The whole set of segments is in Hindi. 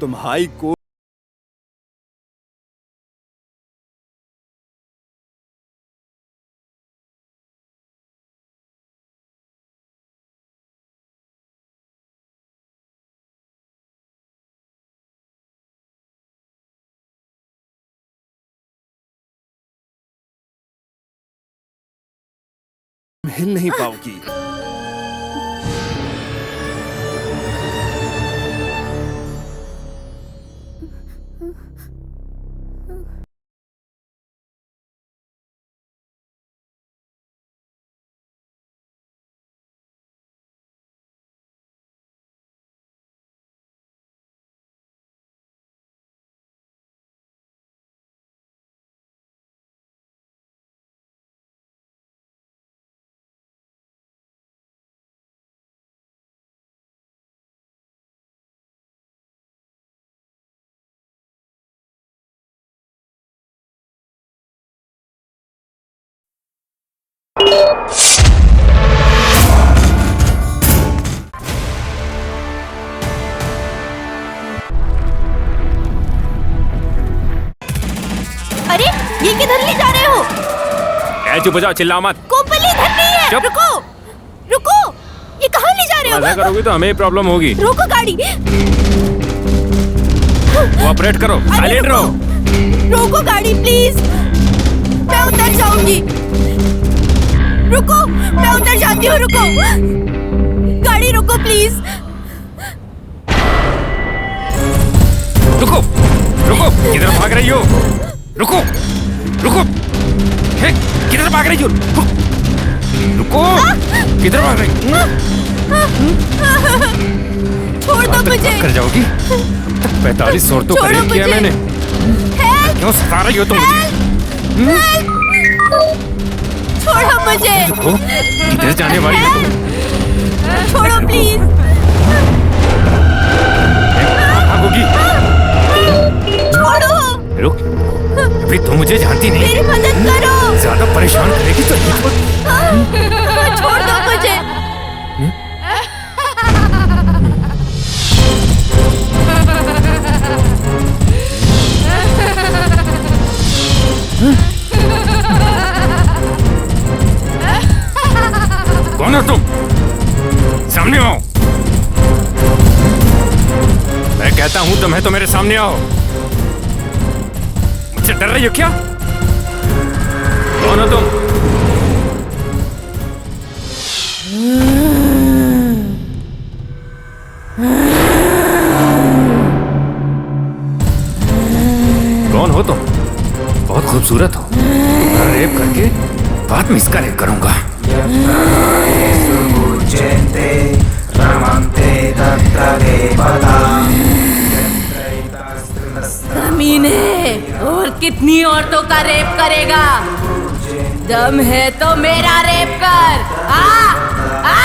तुम हाई कोर्ट हिल नहीं पाओगी। अरे ये किधर ले जा रहे हो? चुप हो जाओ, चिल्लाओ मत। कोपली इधर नहीं है। चुप। रुको रुको, ये कहाँ ले जा रहे हो? ऐसा करोगी तो हमें प्रॉब्लम होगी। रोको गाड़ी। कोऑपरेट करो, साइलेंट रहो। रोको गाड़ी प्लीज, मैं उतर जाऊंगी। रुको, मैं उतर जाती हूँ। रुको गाड़ी, रुको प्लीज। रुको रुको, किधर भाग रही हो? रुको रुको, हे, किधर भाग रही हो? रुको, किधर भाग रही हो? छोड़ दो मुझे। कर जाओगी? 45 और तो करेक्ट किया मैंने। क्यों सता रही हो तुम मुझे? छोड़ो मुझे। रुको, किधर जाने वाली हो तुम? छोड़ो प्लीज। भागोगी? छोड़ो। रुक, अभी तुम मुझे जानती नहीं। मेरी मदद करो। ज्यादा परेशान करेगी तो छोड़ दो मुझे। कौन हो तुम? सामने आओ। मैं कहता हूं तुम्हें तो मेरे सामने आओ। मुझसे डर रही हो क्या? कौन हो तुम? कौन हो तुम? बहुत खूबसूरत हो। रेप करके बाद में इसका रेप करूंगा। कमीने, और कितनी औरतों का रेप करेगा? दम है तो मेरा रेप कर। आ आ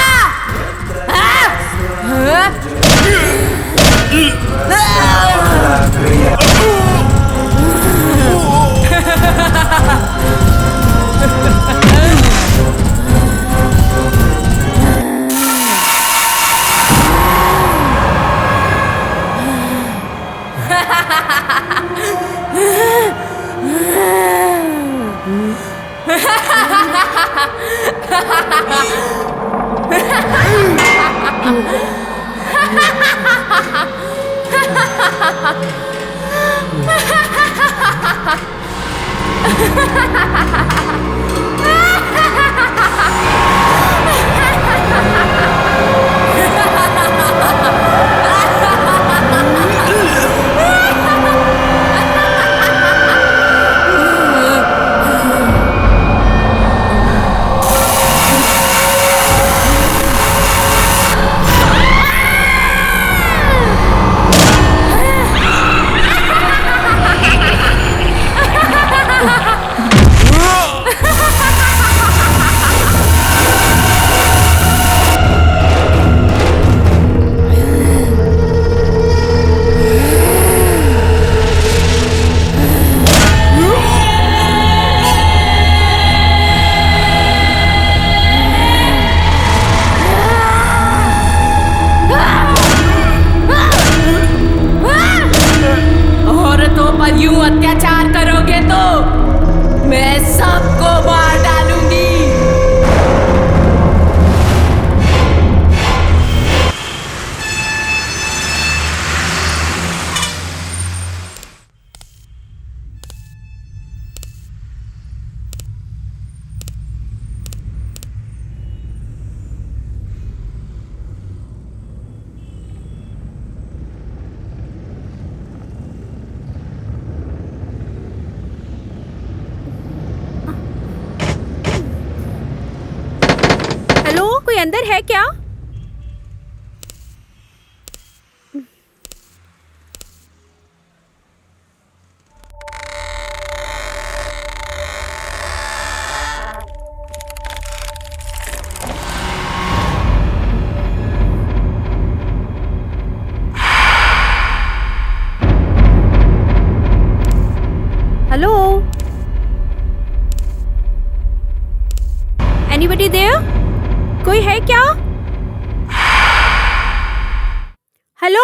अंदर है क्या? हेलो? Anybody there? कोई है क्या? हेलो?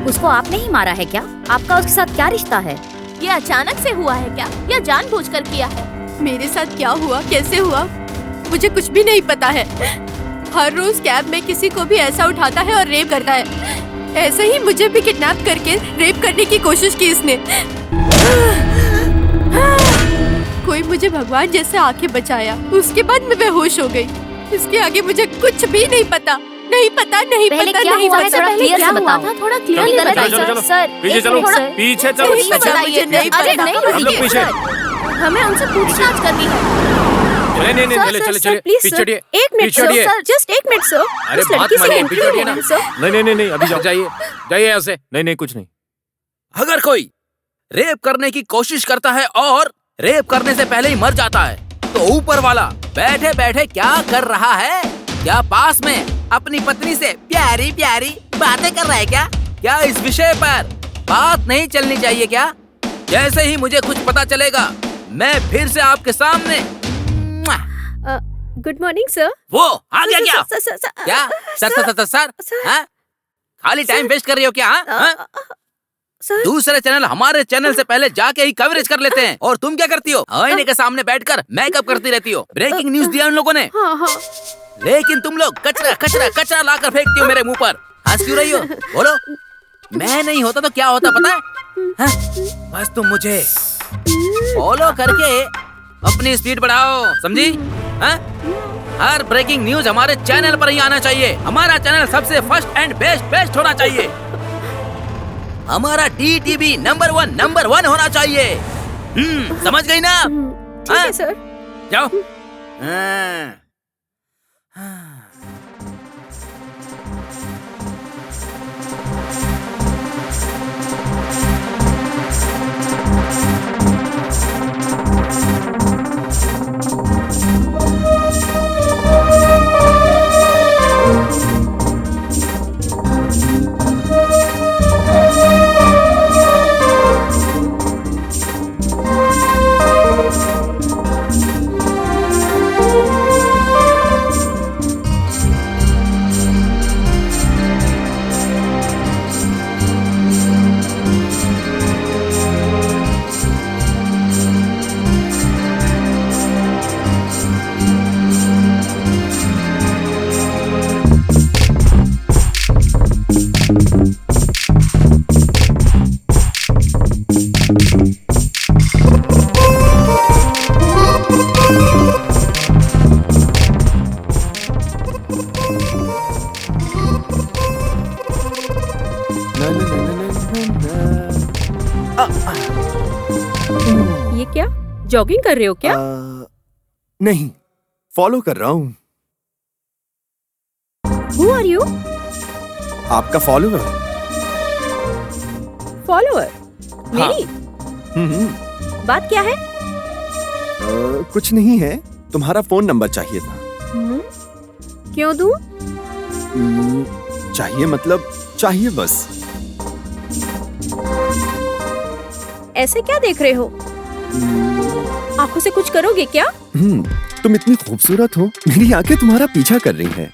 उसको आपने ही मारा है क्या? आपका उसके साथ क्या रिश्ता है? ये अचानक से हुआ है क्या या जानबूझकर किया है? मेरे साथ क्या हुआ, कैसे हुआ, मुझे कुछ भी नहीं पता है। हर रोज कैब में किसी को भी ऐसा उठाता है और रेप करता है। ऐसे ही मुझे भी किडनैप करके रेप करने की कोशिश की इसने। कोई मुझे भगवान जैसे आंखें बचाया, उसके बाद मैं बेहोश हो गई। इसके आगे मुझे कुछ भी नहीं पता, नहीं पता, नहीं पहले पता, क्या नहीं हुआ है, पता। थोड़ा क्लियर से बताओ। थोड़ा क्लियर चलो, बताइए चलो, चलो, सर। पीछे एक चलो, मिनट, सर। पीछे चलो। मुझे बताइए, नहीं अरे पता। नहीं हम लोग रुकिए, पीछे। सर। हमें उनसे पूछताछ करनी है। नहीं, सर, चले, सर, चले, सर, चले, प्लीज पीछे सर, हटिए, एक मिनट पीछे सर, हटिए। सर, जस्ट एक मिनट सर। अरे उस बात लड़की से मानिए, एंट्री पीछे हटिए लेना ना। है, सर। नहीं, अभी जाओ, जाइए यहाँ से। नहीं, कुछ नहीं। अगर कोई रेप करने की कोशिश करता है और रेप करने से पहले ही मर जाता है, तो ऊपर वाला बैठे बैठे क्या कर रहा है? क्या पास में अपनी पत्नी से प्यारी प्यारी बातें कर रहा है क्या? क्या इस विषय पर बात नहीं चलनी चाहिए क्या? जैसे ही मुझे कुछ पता चलेगा, मैं फिर से आपके सामने। Good morning sir. वो आ गया क्या? सर, सर, सर, क्या सर? सर। हाँ? खाली टाइम वेस्ट कर रही हो क्या? हाँ? सर, दूसरे चैनल हमारे चैनल से पहले जाके ही कवरेज कर लेते हैं, और तुम क्या करती हो? आईने के सामने बैठकर मेकअप करती रहती हो। ब्रेकिंग न्यूज दिया उन लोगों ने, हाँ हाँ लेकिन तुम लोग कचरा कचरा कचरा लाकर फेंकती हो मेरे मुंह पर। हंस क्यों रही हो? बोलो। मैं नहीं होता तो क्या होता पता है? हाँ? बस तुम मुझे फॉलो करके अपनी स्पीड बढ़ाओ, समझी? हाँ? हर ब्रेकिंग न्यूज हमारे चैनल पर ही आना चाहिए। हमारा चैनल सबसे फर्स्ट एंड बेस्ट होना चाहिए। हमारा DTV नंबर वन होना चाहिए। समझ गई ना? ठीक है सर। जाओ। हाँ। ये क्या, जॉगिंग कर रहे हो क्या? नहीं, फॉलो कर रहा हूँ। Who are you? आपका फॉलोअर। फॉलोअर? मेरी? बात क्या है? कुछ नहीं है, तुम्हारा फोन नंबर चाहिए था। क्यों दूं? चाहिए मतलब चाहिए बस। ऐसे क्या देख रहे हो? आंखों से कुछ करोगे क्या? तुम इतनी खूबसूरत हो, मेरी आंखें तुम्हारा पीछा कर रही हैं।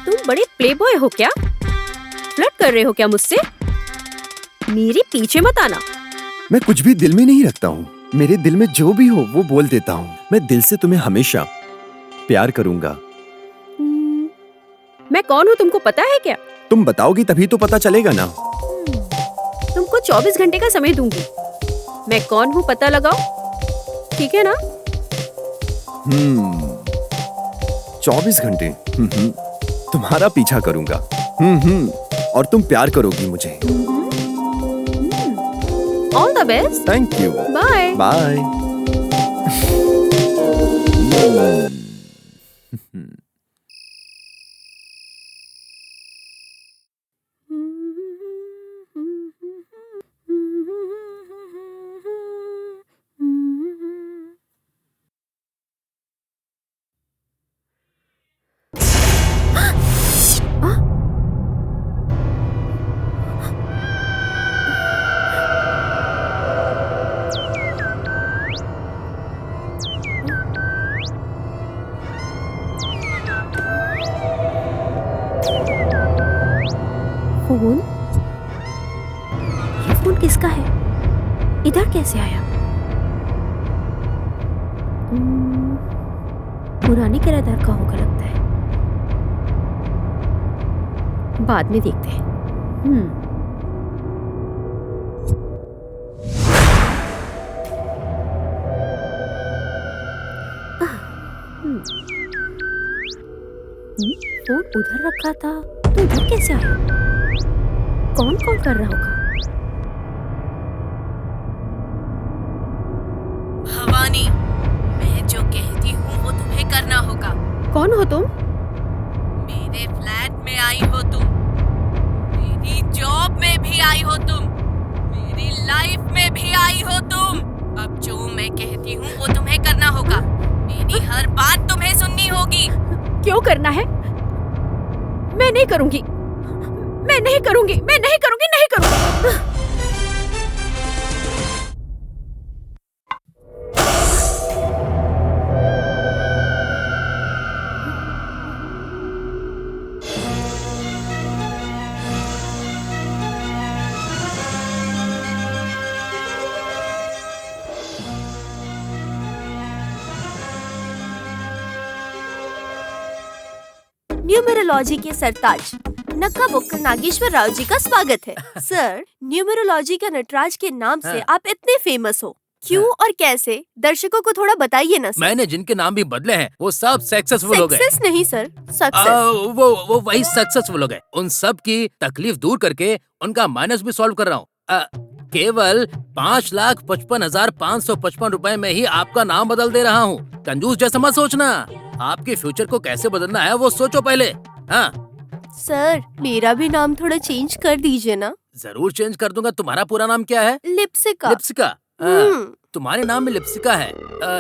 तुम बड़े प्लेबॉय हो क्या? फ्लर्ट कर रहे हो क्या मुझसे? मेरे पीछे मत आना। मैं कुछ भी दिल में नहीं रखता हूँ। मेरे दिल में जो भी हो वो बोल देता हूँ। मैं दिल से तुम्हें हमेशा प्यार करूंगा। मैं कौन हूँ तुमको पता है क्या? तुम बताओगी तभी तो पता चलेगा ना। तुमको 24 घंटे का समय दूंगी। मैं कौन हूँ पता लगाओ, ठीक है ना? 24 घंटे तुम्हारा पीछा करूंगा। और तुम प्यार करोगी मुझे। All the best. Thank you. Bye bye. Phone? ये फोन किसका है? इधर कैसे आया? पुराने किराएदार का होगा लगता है। बाद में देखते हैं। फोन उधर रखा था तो इधर कैसे आया? कौन कॉल कर रहा होगा? भवानी, मैं जो कहती हूँ वो तुम्हें करना होगा। कौन हो तुम? मेरे फ्लैट में आई हो तुम, मेरी जॉब में भी आई हो तुम, मेरी लाइफ में भी आई हो तुम। अब जो मैं कहती हूँ वो तुम्हें करना होगा। मेरी हर बात तुम्हें सुननी होगी। क्यों करना है? मैं नहीं करूंगी, मैं नहीं करूंगी, मैं नहीं करूंगी, नहीं करूंगी। न्यूमेरोलॉजी के सरताज नक्का बुक्कल नागेश्वर राव जी का स्वागत है। सर, न्यूमेरोलॉजी के नटराज के नाम से आप इतने फेमस हो, क्यों और कैसे? दर्शकों को थोड़ा बताइए ना सर। मैंने जिनके नाम भी बदले हैं वो सब सक्सेसफुल हो गए। सक्सेस नहीं सर, सक्सेस। वो वही सक्सेसफुल हो गए। उन सब की तकलीफ दूर करके उनका माइनस भी सॉल्व कर रहा हूँ। केवल 5,55,555 रुपए में ही आपका नाम बदल दे रहा हूँ। कंजूस जैसा मत सोचना। आपके फ्यूचर को कैसे बदलना है वो सोचो पहले। हाँ सर, मेरा भी नाम थोड़ा चेंज कर दीजिए ना। जरूर चेंज कर दूंगा। तुम्हारा पूरा नाम क्या है? लिप्सिका। लिप्सिका। तुम्हारे नाम में लिप्सिका है,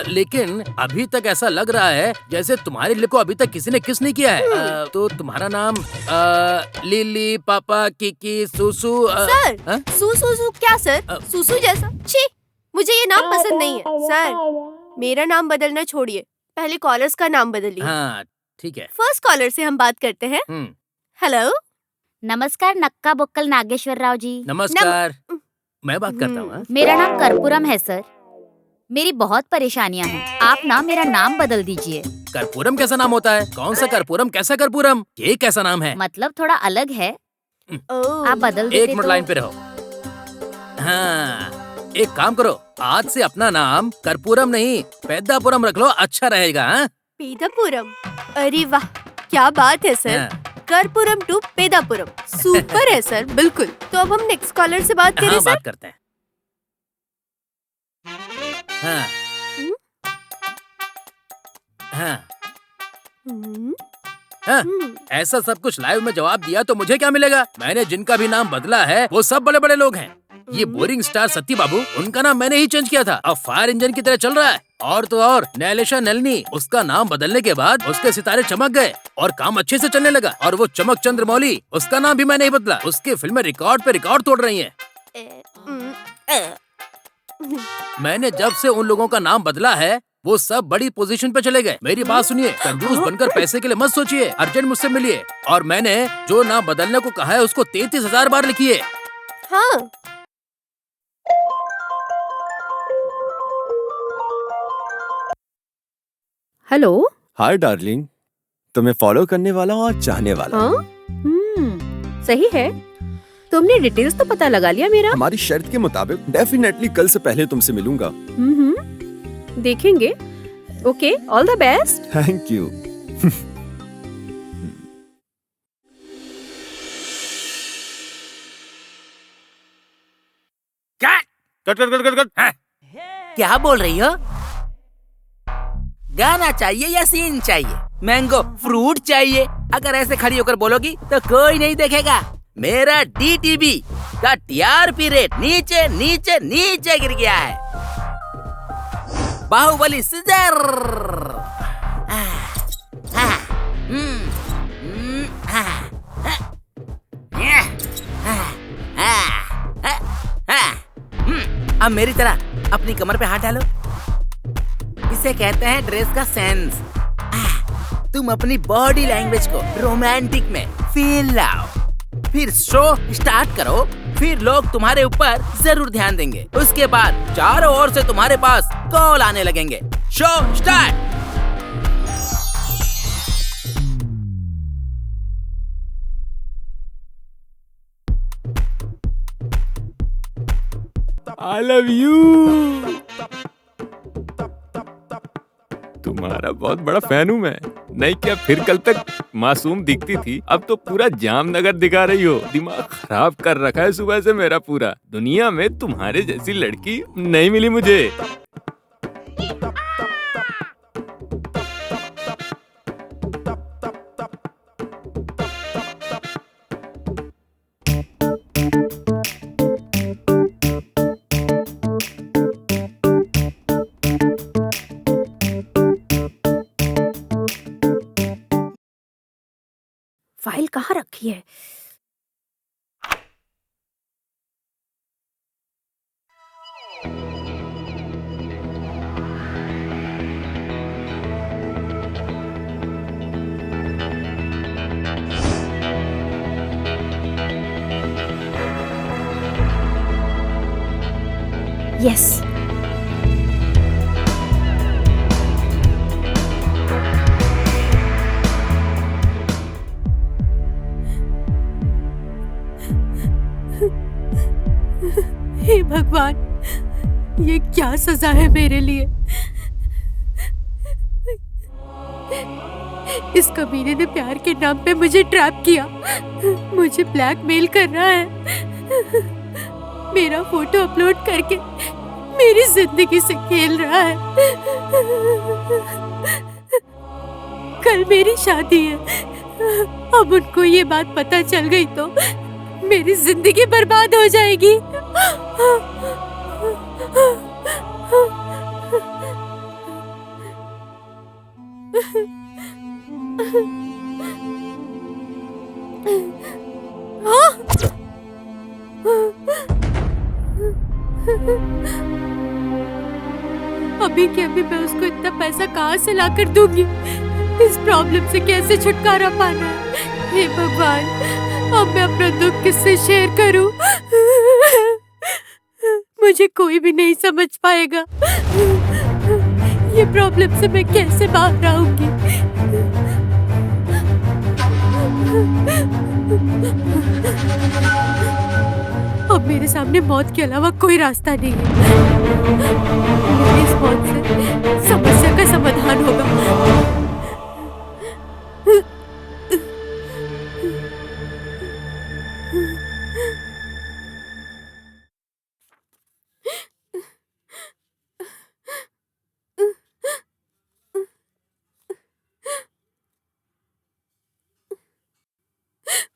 लेकिन अभी तक ऐसा लग रहा है जैसे तुम्हारे लिए को अभी तक किसी ने किस नहीं किया है। तो तुम्हारा नाम लिली, पापा, किकी, सुसु। सर, सुसु क्या सर? सुसु जैसा? छी, मुझे ये नाम पसंद नहीं है। सर, मेरा नाम बदलना छोड़िए, पहले कॉलर्स का नाम बदलिए। हाँ ठीक है। फर्स्ट कॉलर से हम बात करते हैं। हेलो। नमस्कार नक्का बुक्कल नागेश्वर राव जी। नमस्कार। मैं बात करता हूँ। मेरा नाम कर्पूरम है सर। मेरी बहुत परेशानियां हैं। आप ना मेरा नाम बदल दीजिए। कर्पूरम कैसा नाम होता है? कौन सा कर्पूरम, कैसा कर्पूरम? ये कैसा नाम है? मतलब थोड़ा अलग है। आप बदल देते एक मिनट तो... लाइन पे रहो। हाँ, एक काम करो, आज से अपना नाम कर्पूरम नहीं पेद्दापुरम रख लो, अच्छा रहेगा। हाँ? पेदापुरम? अरे वाह, क्या बात है सर। हाँ। कर्पूरम टू पेदापुरम, सुपर है सर, बिल्कुल। तो अब हम नेक्स्ट कॉलर से बात करें। हाँ, सर बात करते हैं। हाँ। हाँ। हाँ, ऐसा सब कुछ लाइव में जवाब दिया तो मुझे क्या मिलेगा? मैंने जिनका भी नाम बदला है वो सब बड़े बड़े लोग हैं। ये बोरिंग स्टार सत्ती बाबू, उनका नाम मैंने ही चेंज किया था। अब फायर इंजन की तरह चल रहा है। और तो और नैलेशा नलिनी, उसका नाम बदलने के बाद उसके सितारे चमक गए और काम अच्छे से चलने लगा। और वो चमक चंद्रमौली, उसका नाम भी मैंने ही बदला। उसकी फिल्में रिकॉर्ड पे रिकॉर्ड तोड़ रही हैं। मैंने जब से उन लोगों का नाम बदला है वो सब बड़ी पोजीशन पे चले गए। मेरी बात सुनिए, कंजूस बनकर पैसे के लिए मत सोचिए, अर्जेंट मुझसे मिलिए। और मैंने जो नाम बदलने को कहा है उसको 33,000 बार लिखिए। हाँ। हेलो। हाय डार्लिंग, तुम्हें फॉलो करने वाला हूँ और चाहने वाला। हाँ? सही है। तुमने डिटेल्स तो पता लगा लिया मेरा? हमारी शर्त के मुताबिक डेफिनेटली कल से पहले तुमसे मिलूंगा। देखेंगे। Okay, all the best. Thank you. Cut cut cut cut cut. हाँ। क्या बोल रही हो? गाना चाहिए या सीन चाहिए? मैंगो फ्रूट चाहिए? अगर ऐसे खड़ी होकर बोलोगी तो कोई नहीं देखेगा। मेरा DTV का TRP रेट नीचे नीचे नीचे गिर गया है। बाहुबली सीजर। अब मेरी तरह अपनी कमर पे हाथ डालो। इसे कहते हैं ड्रेस का सेंस। तुम अपनी बॉडी लैंग्वेज को रोमांटिक में फील लाओ, फिर शो स्टार्ट करो, फिर लोग तुम्हारे ऊपर जरूर ध्यान देंगे। उसके बाद चारों ओर से तुम्हारे पास कॉल आने लगेंगे। Show start. I love you। तुम्हारा बहुत बड़ा फैन हूँ मैं। नहीं क्या फिर कल तक मासूम दिखती थी, अब तो पूरा जामनगर दिखा रही हो। दिमाग खराब कर रखा है सुबह से मेरा पूरा। दुनिया में तुम्हारे जैसी लड़की नहीं मिली मुझे। फाइल कहाँ रखी है? यस। हे भगवान, ये क्या सजा है मेरे लिए। इस कमीने ने प्यार के नाम पे मुझे ट्रैप किया, मुझे ब्लैकमेल कर रहा है, मेरा फोटो अपलोड करके मेरी जिंदगी से खेल रहा है। कल मेरी शादी है, अब उनको ये बात पता चल गई तो मेरी जिंदगी बर्बाद हो जाएगी। अभी के अभी मैं उसको इतना पैसा कहाँ से ला कर दूंगी? इस प्रॉब्लम से कैसे छुटकारा पाना है? हे भगवान, अब मैं अपना दुख किससे शेयर करूं? मुझे कोई भी नहीं समझ पाएगा। ये प्रॉब्लम से मैं कैसे बाहर आऊंगी? अब मेरे सामने मौत के अलावा कोई रास्ता नहीं है। इस मौत से समस्या का समाधान होगा।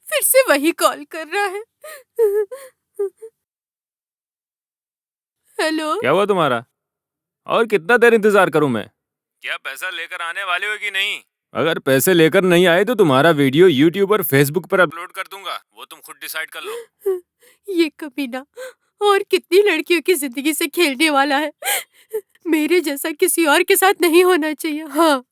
फिर से वही कॉल कर रहा है। हेलो, क्या हुआ तुम्हारा? और कितना देर इंतजार करूं मैं? क्या पैसा लेकर आने वाले हो कि नहीं? अगर पैसे लेकर नहीं आए तो तुम्हारा वीडियो YouTube और Facebook पर अपलोड कर दूंगा, वो तुम खुद डिसाइड कर लो। ये कमीना और कितनी लड़कियों की जिंदगी से खेलने वाला है। मेरे जैसा किसी और के साथ नहीं होना चाहिए। हाँ,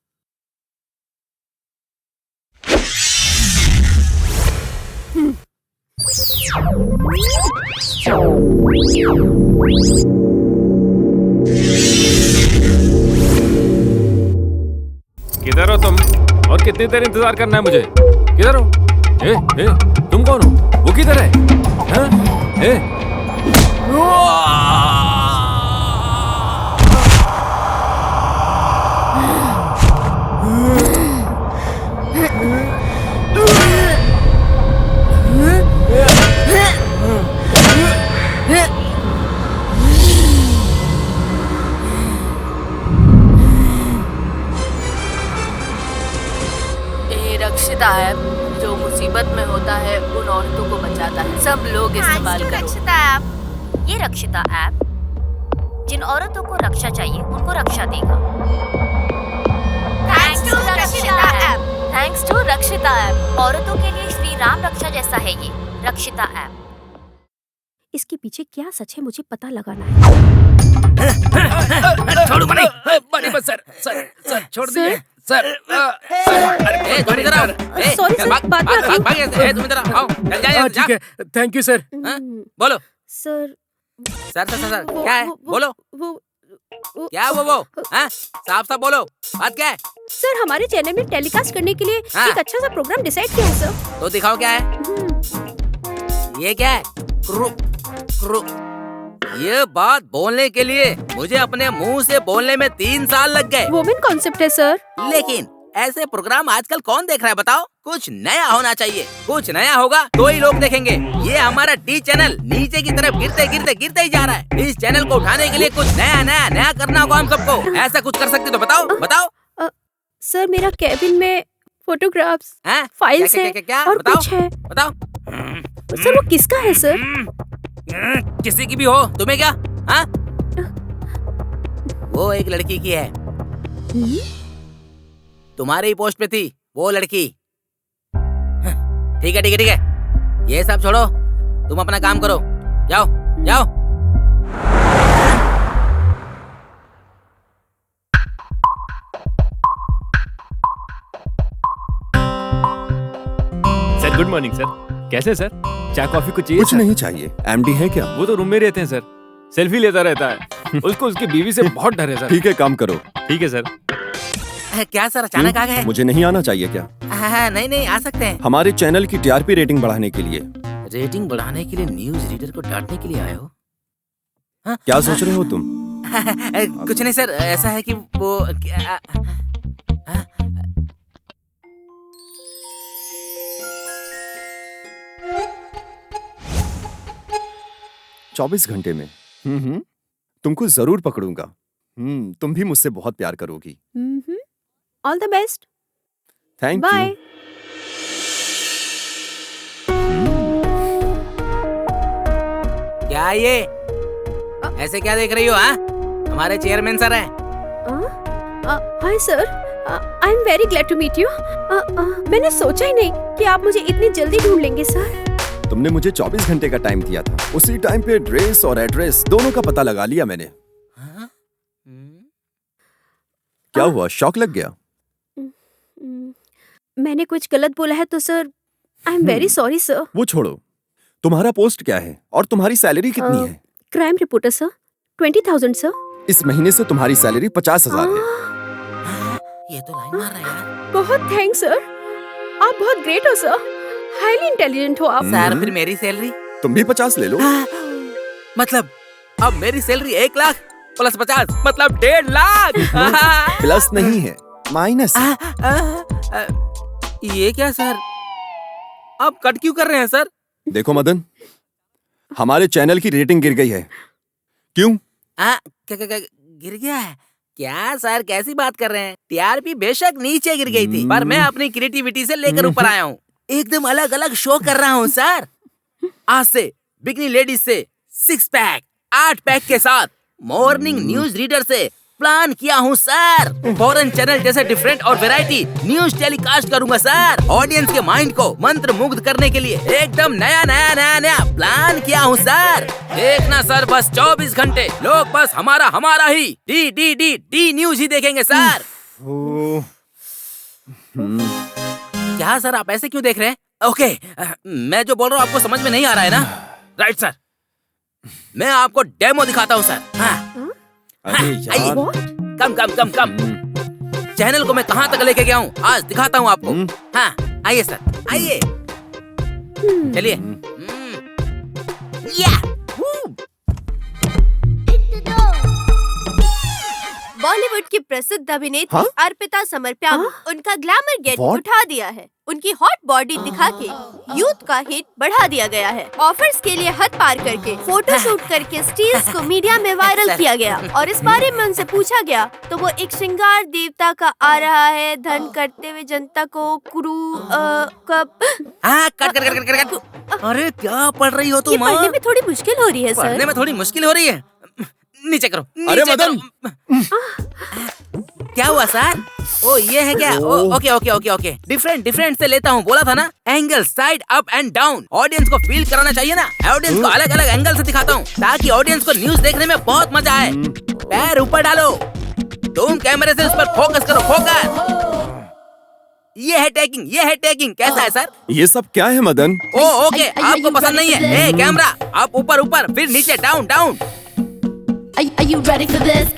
किधर हो तुम? और कितनी देर इंतजार करना है मुझे? किधर हो? ए, तुम कौन हो? वो किधर है? हाँ? ए? औरतों को बचाता है। सब लोग इस्तेमाल करो। रक्षिता ऐप। ये रक्षिता ऐप जिन औरतों को रक्षा चाहिए उनको रक्षा देगा। थैंक्स टू रक्षिता ऐप। थैंक्स टू रक्षिता ऐप। औरतों के लिए श्री राम रक्षा जैसा है ये रक्षिता ऐप। इसके पीछे क्या सच है मुझे पता लगाना है। छोड़ो मनी। मनी बस सर छोड़ दीजिए सर। ए तुम इधर आओ। ए Sorry, sir, भाग बाद में भाग आती हूँ। भाग ए तुम इधर आओ। चल जा जा। ठीक है, थैंक यू सर। हाँ? बोलो सर सर क्या है? बोलो वो क्या वो हाँ साफ साफ बोलो, बात क्या है? सर हमारे चैनल में टेलीकास्ट करने के लिए हाँ। एक अच्छा सा प्रोग्राम डिसाइड किया है सर। तो दिखाओ क्या है? ये क्या है? क्रू क्रू ये बात बोलने के लिए मुझे अपने मुंह से बोलने में 3 साल लग गए। वुमेन कॉन्सेप्ट है सर। लेकिन ऐसे प्रोग्राम आजकल कौन देख रहा है बताओ? कुछ नया होना चाहिए। कुछ नया होगा तो ही लोग देखेंगे। ये हमारा डी चैनल नीचे की तरफ गिरते ही जा रहा है। इस चैनल को उठाने के लिए कुछ नया करना होगा हम सबको। ऐसा कुछ कर सकते तो बताओ। सर मेरा कैबिन में फोटोग्राफ्स, हाँ? फाइल्स क्या, है क्या, क्या, और बताओ, कुछ है। बताओ। सर वो किसका है सर? किसी की भी हो, तुम्हें क्या? हाँ? वो एक लड़की की है। तुम्हारे ही पोस्ट पे थी वो लड़की। ठीक है। ये सब छोड़ो, तुम अपना काम करो। जाओ। Sir good morning sir. कैसे सर? चाय कॉफी कुछ चाहिए? कुछ नहीं चाहिए। एमडी है क्या? वो तो रूम में रहते हैं सर। सेल्फी लेता रहता है। उसको उसकी बीवी से बहुत डर है सर। ठीक है, काम करो। ठीक है सर। क्या सर अचानक आ गए? मुझे नहीं आना चाहिए क्या? हाँ, नहीं आ सकते हैं। हमारे चैनल की टीआरपी रेटिंग बढ़ाने के लिए। रेटिंग बढ़ाने के लिए न्यूज रीडर को डांटने के लिए आए हो? क्या सोच रहे हो तुम? कुछ नहीं सर, ऐसा है कि वो 24 घंटे में तुमको जरूर पकड़ूंगा। तुम भी मुझसे बहुत प्यार करोगी। All the best. Thank bye. You. क्या ये ऐसे क्या देख रही हो? हाँ, हमारे चेयरमैन सर हैं। Hi sir, I am very glad to meet you. मैंने सोचा ही नहीं कि आप मुझे इतनी जल्दी ढूंढ लेंगे सर। तुमने मुझे 24 घंटे का टाइम दिया था। उसी टाइम पे ड्रेस और एड्रेस दोनों का पता लगा लिया मैंने। क्या हुआ, शॉक लग गया? मैंने कुछ गलत बोला है तो sir I am very sorry sir. वो छोड़ो, तुम्हारा पोस्ट क्या है और तुम्हारी सैलरी कितनी है? Crime reporter sir, 20,000 sir. इस महीने से तुम्हारी सैलरी 50,000 है। ये तो लाइन मार रहा है यार। बहुत थैंक्स सर, आप बहुत ग्रेट हो सर, हाईली इंटेलिजेंट हो आप। सर फिर मेरी सैलरी? तुम भी 50 ले लो। मतलब अब मेरी सैलरी 1 लाख प्लस 50 मतलब 1.5 लाख। प्लस नहीं है, माइनस है। ये क्या सर, आप कट क्यों कर रहे हैं सर? देखो मदन, हमारे चैनल की रेटिंग गिर गई है। क्यों? क्या गिर गया है? क्या सर कैसी बात कर रहे हैं? टीआरपी बेशक नीचे गिर गई थी, पर मैं अपनी क्रिएटिविटी से लेकर ऊपर आया हूँ। एकदम अलग शो कर रहा हूँ सर। आज से बिकनी लेडीज से 6 पैक 8 पैक के साथ मॉर्निंग न्यूज रीडर से प्लान किया हूँ सर। फॉरेन चैनल जैसे डिफरेंट और वैरायटी न्यूज टेलीकास्ट करूंगा सर। ऑडियंस के माइंड को मंत्र मुग्ध करने के लिए एकदम नया प्लान किया हूँ सर। देखना सर, बस 24 घंटे लोग बस हमारा ही डी न्यूज ही देखेंगे सर। क्या सर आप ऐसे क्यों देख रहे हैं? ओके, मैं जो बोल रहा हूँ आपको समझ में नहीं आ रहा है ना? राइट सर, मैं आपको डेमो दिखाता हूँ सर। अरे यार, कम। चैनल को मैं कहाँ तक लेके गया हूँ आज दिखाता हूँ आपको। हाँ आइए सर, आइए चलिए। बॉलीवुड की प्रसिद्ध अभिनेत्री हाँ? अर्पिता समरप्याम उनका ग्लैमर गेट What? उठा दिया है। उनकी हॉट बॉडी दिखा के यूथ का हिट बढ़ा दिया गया है। ऑफर्स के लिए हद पार करके फोटो शूट करके स्टील्स को मीडिया में वायरल किया गया और इस बारे में उनसे पूछा गया तो वो एक श्रृंगार देवता का आ रहा है धन करते हुए जनता को कट। अरे क्या पढ़ रही हो ये तुम? पढ़ने में थोड़ी मुश्किल हो रही है पढ़ने सर। में थोड़ी मुश्किल हो रही है। नीचे करो। अरे नीचे मदन! करो। क्या हुआ सर? ओ ये है क्या? ओके। डिफरेंट से लेता हूँ, बोला था ना। Angle, side, up and down. Audience को फील कराना चाहिए ना। ऑडियंस को अलग अलग एंगल से दिखाता हूँ ताकि ऑडियंस को न्यूज देखने में बहुत मजा आए। पैर ऊपर डालो, तुम कैमरे से उस पर फोकस करो, फोकस। ये है टैगिंग। कैसा है सर? ये सब क्या है मदन? ओके, आपको पसंद नहीं है? ए कैमरा, आप ऊपर, फिर नीचे, down. Are you ready for this?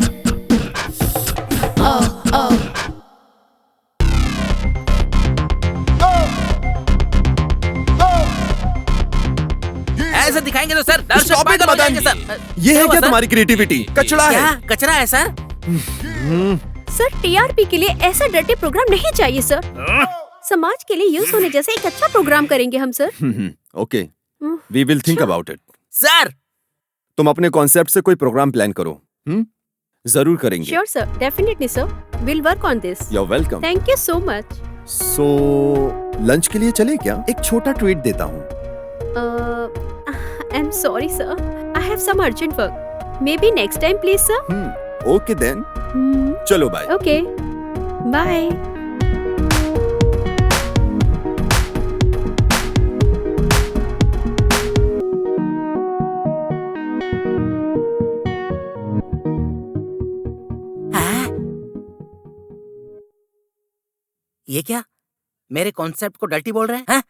Oh. ऐसे दिखाएंगे तो सर दर्शक Stop it, पागल हो जाएंगे मदन। सर। ये है क्या सर? तुम्हारी क्रिएटिविटी? कचड़ा क्या है। कचरा है सर? सर टीआरपी के लिए ऐसा डर्टी प्रोग्राम नहीं चाहिए सर। समाज के लिए यूज होने जैसे एक अच्छा प्रोग्राम करेंगे हम sir. Okay, we will think about it. Sir तुम अपने कॉन्सेप्ट से कोई प्रोग्राम प्लान करो। जरूर करेंगे। Sure sir, definitely sir, will work on this. You are welcome. Thank you so much. So lunch के लिए चले क्या? एक छोटा ट्वीट देता हूँ। I am sorry sir, I have some urgent work. May be next time please sir. Okay then, चलो बाय। Okay bye. ये क्या? मेरे कॉन्सेप्ट को डर्टी बोल रहे हैं?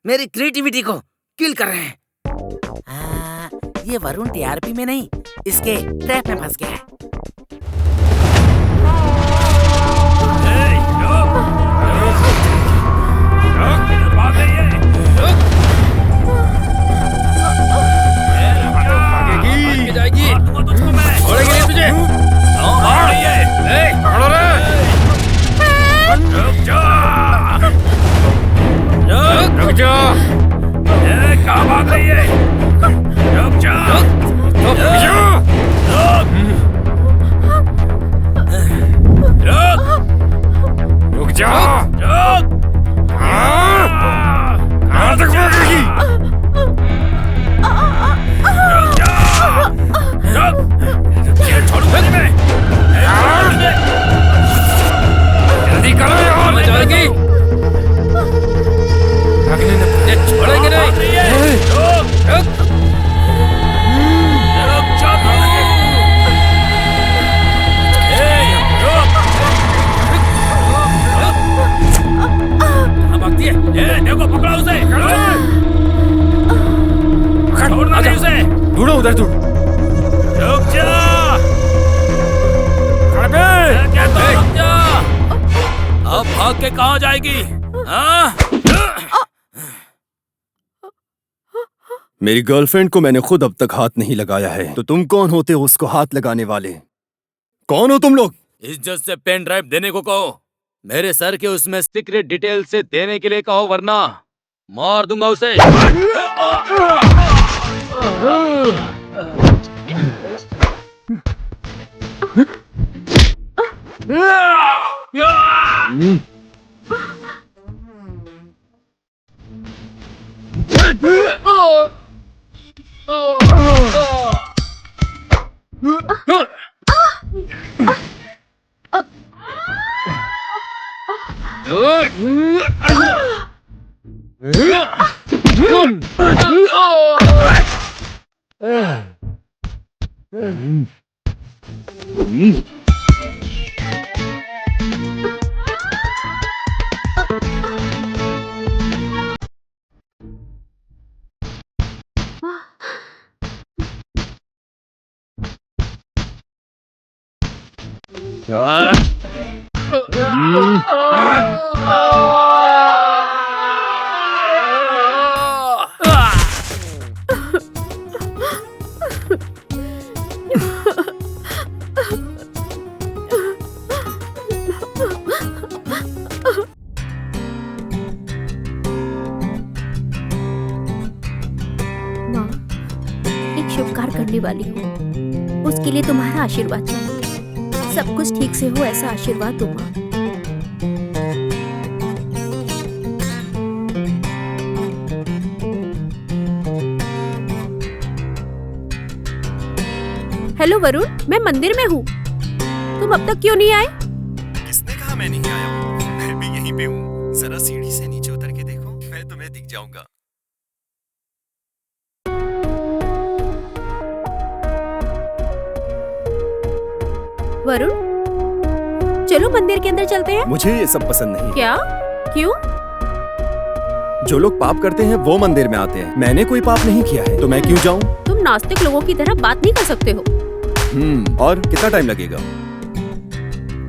मेरी क्रिएटिविटी को किल कर रहे हैं। ये वरुण टीआरपी में नहीं, इसके ट्रैप में फंस गया है। ढूंढो उधर ढूंढ। रुक जा। रुक जा। अब भाग के कहाँ जाएगी? मेरी गर्लफ्रेंड को मैंने खुद अब तक हाथ नहीं लगाया है, तो तुम कौन होते हो उसको हाथ लगाने वाले? कौन हो तुम लोग? इज्जत से पेन ड्राइव देने को कहो। मेरे सर के उसमें सीक्रेट डिटेल से देने के लिए कहो, वरना मार दूंगा उसे। करने वाली हूँ। उसके लिए तुम्हारा आशीर्वाद चाहिए। सब कुछ ठीक से हो ऐसा आशीर्वाद दो माँ। हेलो वरुण, मैं मंदिर में हूँ। तुम अब तक क्यों नहीं आए? किसने कहा मैं नहीं आया हूँ? मैं भी यहीं पे हूँ। जरा सीढ़ी से नीचे उतर के देखो, मैं तुम्हें दिख जाऊंगा। वरुण, चलो मंदिर के अंदर चलते हैं। मुझे ये सब पसंद नहीं। क्या? क्यों? जो लोग पाप करते हैं वो मंदिर में आते हैं। मैंने कोई पाप नहीं किया है, तो मैं क्यों जाऊं? तुम नास्तिक लोगों की तरह बात नहीं कर सकते हो। और कितना टाइम लगेगा?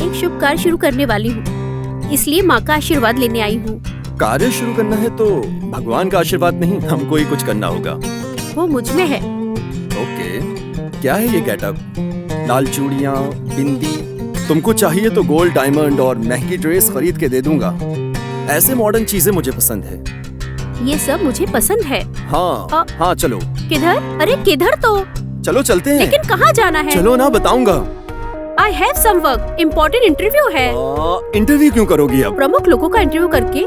एक शुभ कार्य शुरू करने वाली हूँ, इसलिए माँ का आशीर्वाद लेने आई हूँ। कार्य शुरू करना है तो भगवान का आशीर्वाद नहीं, हमको ही कुछ करना होगा। वो मुझ में है। ओके, क्या है ये गेटअप? लाल चूड़ियाँ, बिंदी। तुमको चाहिए तो गोल्ड, डायमंड और महंगी ड्रेस खरीद के दे दूंगा। ऐसे मॉडर्न चीजें मुझे पसंद है। ये सब मुझे पसंद है। हाँ हाँ चलो। किधर? अरे किधर तो? चलो चलते हैं। लेकिन कहाँ जाना है? चलो ना, बताऊंगा। I have some work, important interview है। इंटरव्यू क्यों करोगी अब? प्रमुख लोगों का इंटरव्यू करके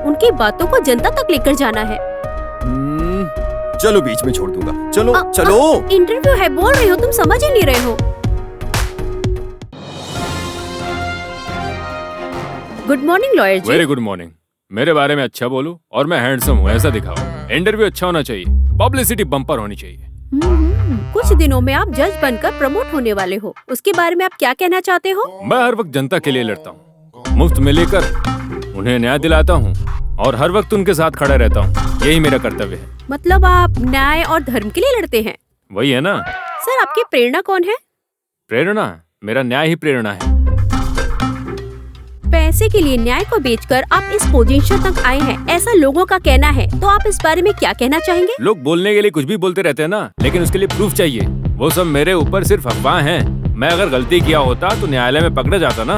उनकी बातों को जनता तक लेकर जाना है। चलो बीच में छोड़ दूंगा। चलो चलो। इंटरव्यू है बोल रही हो, तुम समझ ही नहीं रहे हो। Good morning lawyer ji. Very good morning. मेरे बारे में अच्छा बोलो और मैं हैंडसम हूँ ऐसा दिखाओ। इंटरव्यू अच्छा होना चाहिए, पब्लिसिटी बम्पर होनी चाहिए। कुछ दिनों में आप जज बनकर प्रमोट होने वाले हो, उसके बारे में आप क्या कहना चाहते हो? मैं हर वक्त जनता के लिए लड़ता हूँ, मुफ्त में लेकर उन्हें न्याय दिलाता हूँ और हर वक्त उनके साथ खड़ा रहता हूँ। यही मेरा कर्तव्य है। मतलब आप न्याय और धर्म के लिए लड़ते हैं? वही है ना। सर आपकी प्रेरणा कौन है? प्रेरणा? मेरा न्याय ही प्रेरणा है। पैसे के लिए न्याय को बेचकर आप इस पोजीशन तक आए हैं, ऐसा लोगों का कहना है, तो आप इस बारे में क्या कहना चाहेंगे? लोग बोलने के लिए कुछ भी बोलते रहते हैं ना, लेकिन उसके लिए प्रूफ चाहिए। वो सब मेरे ऊपर सिर्फ अफवाह हैं। मैं अगर गलती किया होता तो न्यायालय में पकड़ा जाता ना।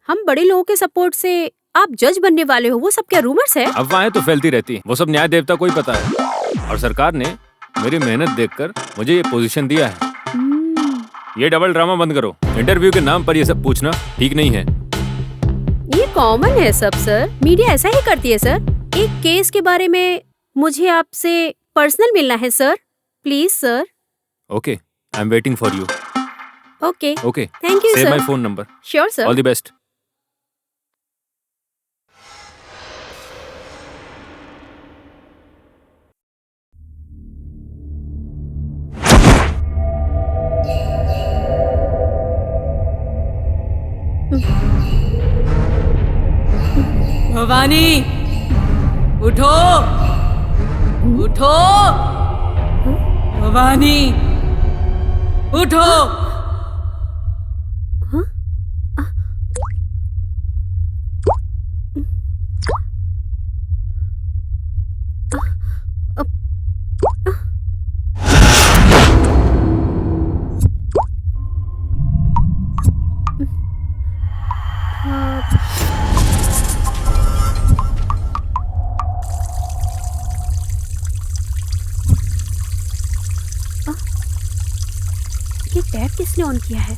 हम बड़े लोगों के सपोर्ट से आप जज बनने वाले हो, वो सब क्या रूमर्स है? अफवाहें तो फैलती रहती हैं। वो सब न्याय देवता को ही पता है और सरकार ने मेरी मेहनत देखकर मुझे ये पोजीशन दिया है। ये डबल ड्रामा बंद करो। इंटरव्यू के नाम पर ये सब पूछना ठीक नहीं है। ये कॉमन है सब सर, मीडिया ऐसा ही करती है सर। एक केस के बारे में मुझे आपसे पर्सनल मिलना है sir, please sir. Okay, I am waiting for you. Okay okay, thank you save sir. My phone number. Sure sir. All the best. Bhavani उठो, उठो भवानी उठो। ये टैप किसने ऑन किया है?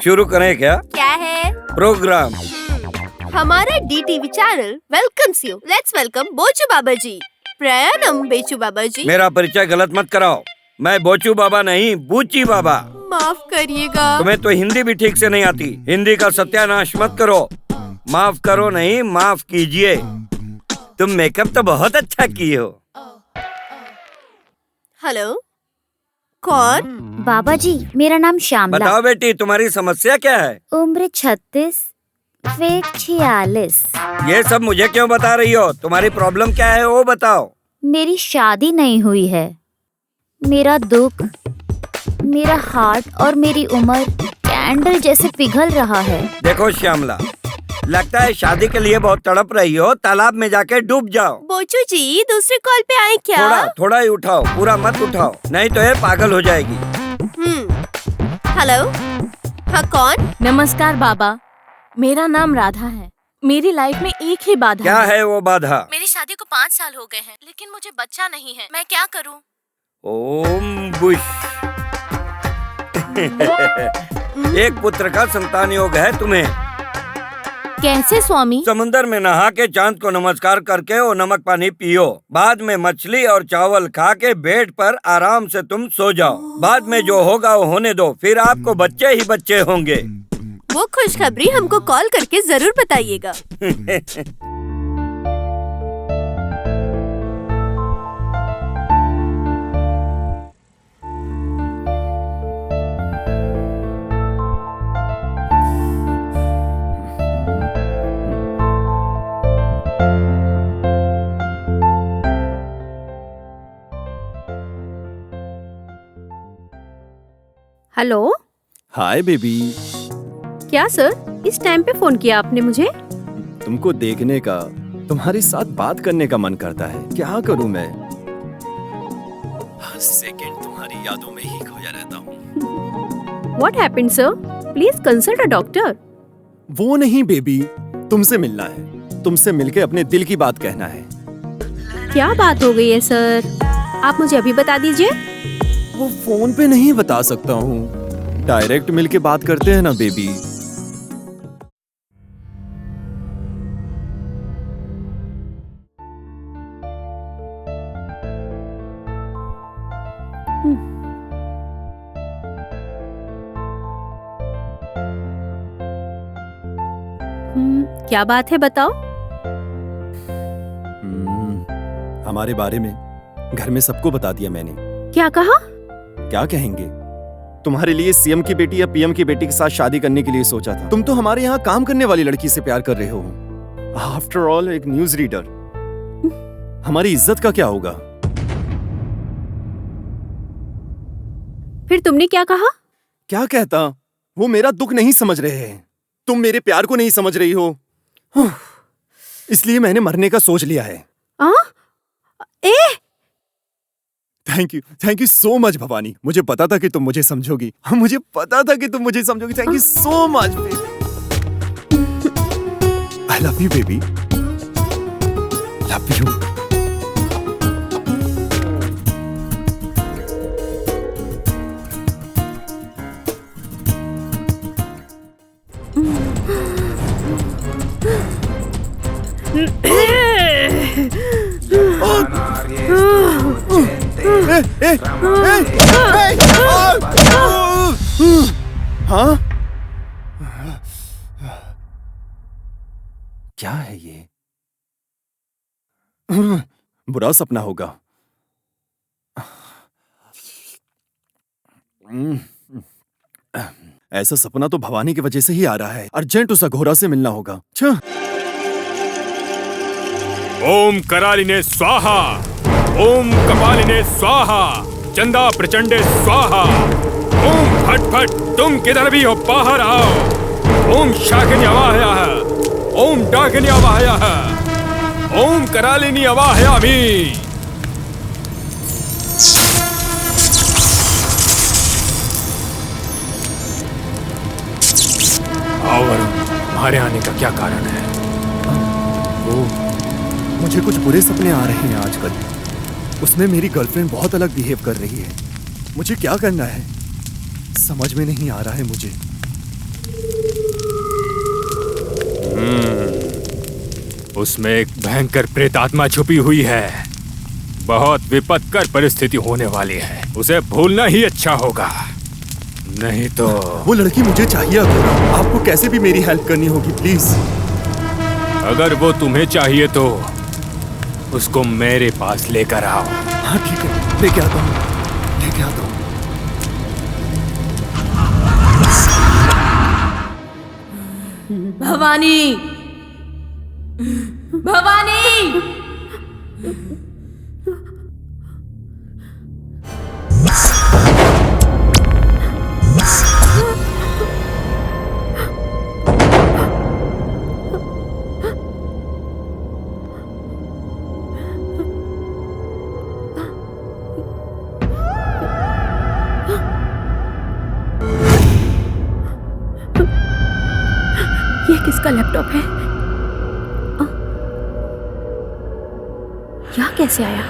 शुरू करें क्या? क्या है? प्रोग्राम हमारा DTV channel welcomes you. Let's welcome Bochu Baba ji. प्रणाम बेचू बाबा जी। मेरा परिचय गलत मत कराओ, मैं बोचू बाबा नहीं, बूची बाबा। माफ करिएगा। तुम्हें तो हिंदी भी ठीक से नहीं आती, हिंदी का सत्यानाश मत करो। माफ करो नहीं, माफ कीजिए। तुम मेकअप तो बहुत अच्छा की हो। हेलो, कौन? बाबा जी, मेरा नाम श्यामला। बताओ बेटी, तुम्हारी समस्या क्या है? उम्र 36, वेट 46। ये सब मुझे क्यों बता रही हो? तुम्हारी प्रॉब्लम क्या है वो बताओ। मेरी शादी नहीं हुई है। मेरा दुख, मेरा हार्ट और मेरी उम्र कैंडल जैसे पिघल रहा है। देखो श्यामला, लगता है शादी के लिए बहुत तड़प रही हो। तालाब में जाके डूब जाओ। बोचू जी, दूसरे कॉल पे आए क्या? थोड़ा ही उठाओ, पूरा मत उठाओ, नहीं तो ये पागल हो जाएगी। हेलो, हाँ कौन? नमस्कार बाबा, मेरा नाम राधा है। मेरी लाइफ में एक ही बाधा क्या है वो बाधा? मेरी शादी को 5 साल हो गए हैं, लेकिन मुझे बच्चा नहीं है। मैं क्या करूं? ओम बुश। एक पुत्र का संतान योग है तुम्हें। कैसे स्वामी? समुंदर में नहा के चांद को नमस्कार करके वो नमक पानी पियो। बाद में मछली और चावल खा के बेड पर आराम से तुम सो जाओ। बाद में जो होगा वो होने दो, फिर आपको बच्चे ही बच्चे होंगे। वो खुशखबरी हमको कॉल करके जरूर बताइएगा। हेलो। Hi baby. क्या सर, इस टाइम पे फोन किया आपने मुझे? तुमको देखने का, तुम्हारे साथ बात करने का मन करता है। क्या करूं मैं? हर सेकंड तुम्हारी यादों में ही खोया रहता हूँ। What happened, sir? Please consult a doctor. वो नहीं बेबी, तुमसे मिलना है। तुमसे मिलके अपने दिल की बात कहना है। क्या बात हो गई है सर? आप मुझे अभी बता दीजिए। वो फोन पे नहीं बता सकता हूँ, डायरेक्ट मिलके बात करते हैं ना बेबी। क्या बात है बताओ। हमारे बारे में घर में सबको बता दिया मैंने। क्या कहा? क्या कहेंगे? तुम्हारे लिए सीएम की बेटी या पीएम की बेटी के साथ शादी करने के लिए सोचा था। तुम तो हमारे यहाँ काम करने वाली लड़की से प्यार कर रहे हो। आफ्टर ऑल एक न्यूज रीडर। हमारी इज्जत का क्या होगा? फिर तुमने क्या कहा? क्या कहता? वो मेरा दुख नहीं समझ रहे हैं। तुम मेरे प्यार को नहीं समझ रही हो, इसलिए मैंने मरने का सोच लिया है। Thank you so much Bhavani. मुझे पता था कि तुम मुझे समझोगी। मुझे पता था कि तुम मुझे समझोगी। Thank you so much. I love you baby. Love you. हाँ? क्या है ये? बुरा सपना होगा। ऐसा सपना तो भवानी की वजह से ही आ रहा है। अर्जेंट उस अघोरा से मिलना होगा। ओम करालिने स्वाहा, ओम कपालिने स्वाहा, चंदा प्रचंडे स्वाहा। ओम फट फट, तुम किधर भी हो बाहर आओ। ओम शाकिनी अवाहयाः, ओम डाकिनी अवाहयाः, ओम करालिनी अवाहयामि। और हमारे आने का क्या कारण है? मुझे कुछ बुरे सपने आ रहे हैं आजकल। उसमें मेरी गर्लफ्रेंड बहुत अलग बिहेव कर रही है। मुझे क्या करना है समझ में नहीं आ रहा है मुझे। उसमें एक भयंकर प्रेतात्मा छुपी हुई है। बहुत विपत्कर परिस्थिति होने वाली है, उसे भूलना ही अच्छा होगा, नहीं तो। वो लड़की मुझे चाहिए अगर आपको कैसे भी मेरी हेल्प करनी होगी प्लीज। अगर वो तुम्हें चाहिए तो उसको मेरे पास लेकर आओ। हाँ ठीक है, लेके आता हूँ, लेके आता हूँ। भवानी, भवानी, ये किसका लैपटॉप है? यहाँ कैसे आया?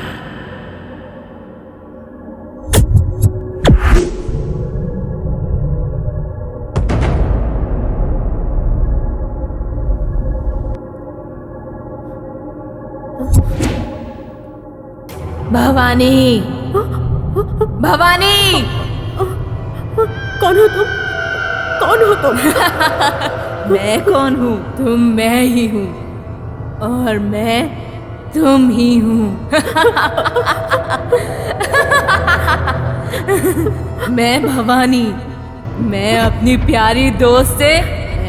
भवानी, भवानी, कौन हो तुम? कौन हो तुम? मैं कौन हूँ? तुम मैं ही हूँ और मैं तुम ही हूँ। मैं भवानी, मैं अपनी प्यारी दोस्त से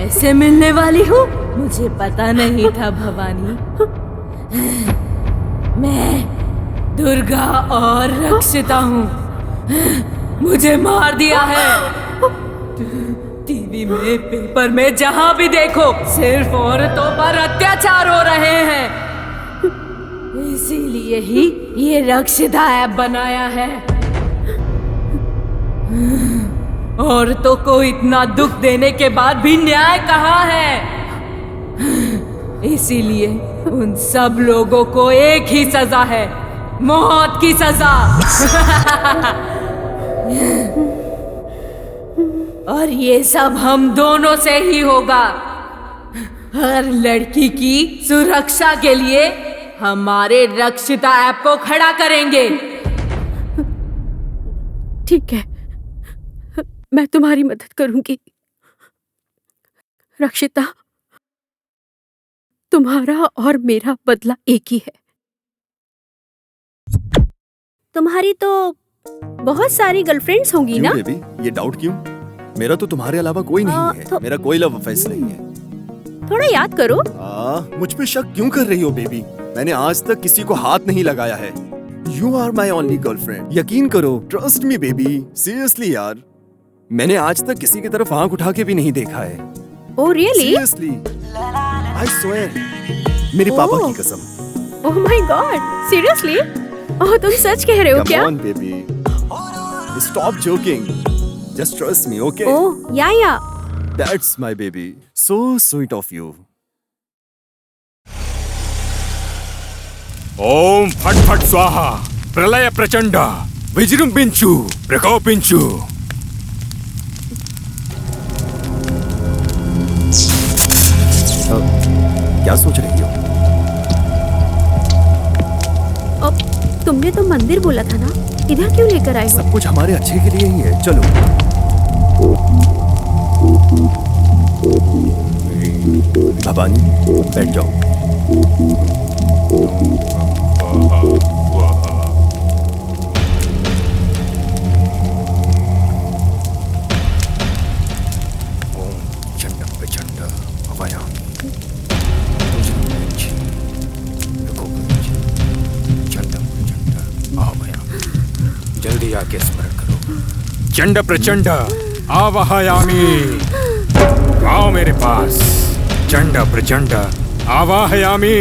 ऐसे मिलने वाली हूँ, मुझे पता नहीं था भवानी। मैं दुर्गा और रक्षिता हूँ, मुझे मार दिया है। टीवी में, पेपर में, जहाँ भी देखो सिर्फ औरतों पर अत्याचार हो रहे हैं, इसीलिए ही ये रक्षिता ऐप बनाया है। औरतों को इतना दुख देने के बाद भी न्याय कहाँ है? इसीलिए उन सब लोगों को एक ही सजा है, मौत की सजा। और ये सब हम दोनों से ही होगा। हर लड़की की सुरक्षा के लिए हमारे रक्षिता ऐप को खड़ा करेंगे। ठीक है, मैं तुम्हारी मदद करूंगी। रक्षिता, तुम्हारा और मेरा बदला एक ही है। तुम्हारी तो बहुत सारी गर्लफ्रेंड्स होंगी ना? बेबी, ये डाउट क्यों? मेरा तो तुम्हारे अलावा कोई नहीं है। मेरा कोई लव अफेयर नहीं है। थोड़ा याद करो। मुझ पे शक क्यों कर रही हो बेबी? मैंने आज तक किसी को हाथ नहीं लगाया है। You are my only girlfriend। यकीन करो, ट्रस्ट मी बेबी, सीरियसली यार। मैंने आज तक किसी की तरफ आंख उठा के भी नहीं देखा है। Oh really? Seriously, I swear। मेरे पापा की कसम। Oh my God, seriously? ओह, तुम सच कह रहे हो क्या? Come on baby, stop joking। Just trust me, okay? Oh, yeah. That's my baby. So sweet of you। ओम फट फट स्वाहा, प्रलय प्रचंड, विजृंभिंचु, प्रकोपिंचु। क्या सोच रही हो? तुमने तो मंदिर बोला था ना, इधर क्यों लेकर आए? सब कुछ हमारे अच्छे के लिए ही है, चलो। भवानी, बैठ जाओ। जल्दी आके स्मरण करो। चंड प्रचंड आवाहयामी। आओ मेरे पास। चंड प्रचंड आवाहयामी।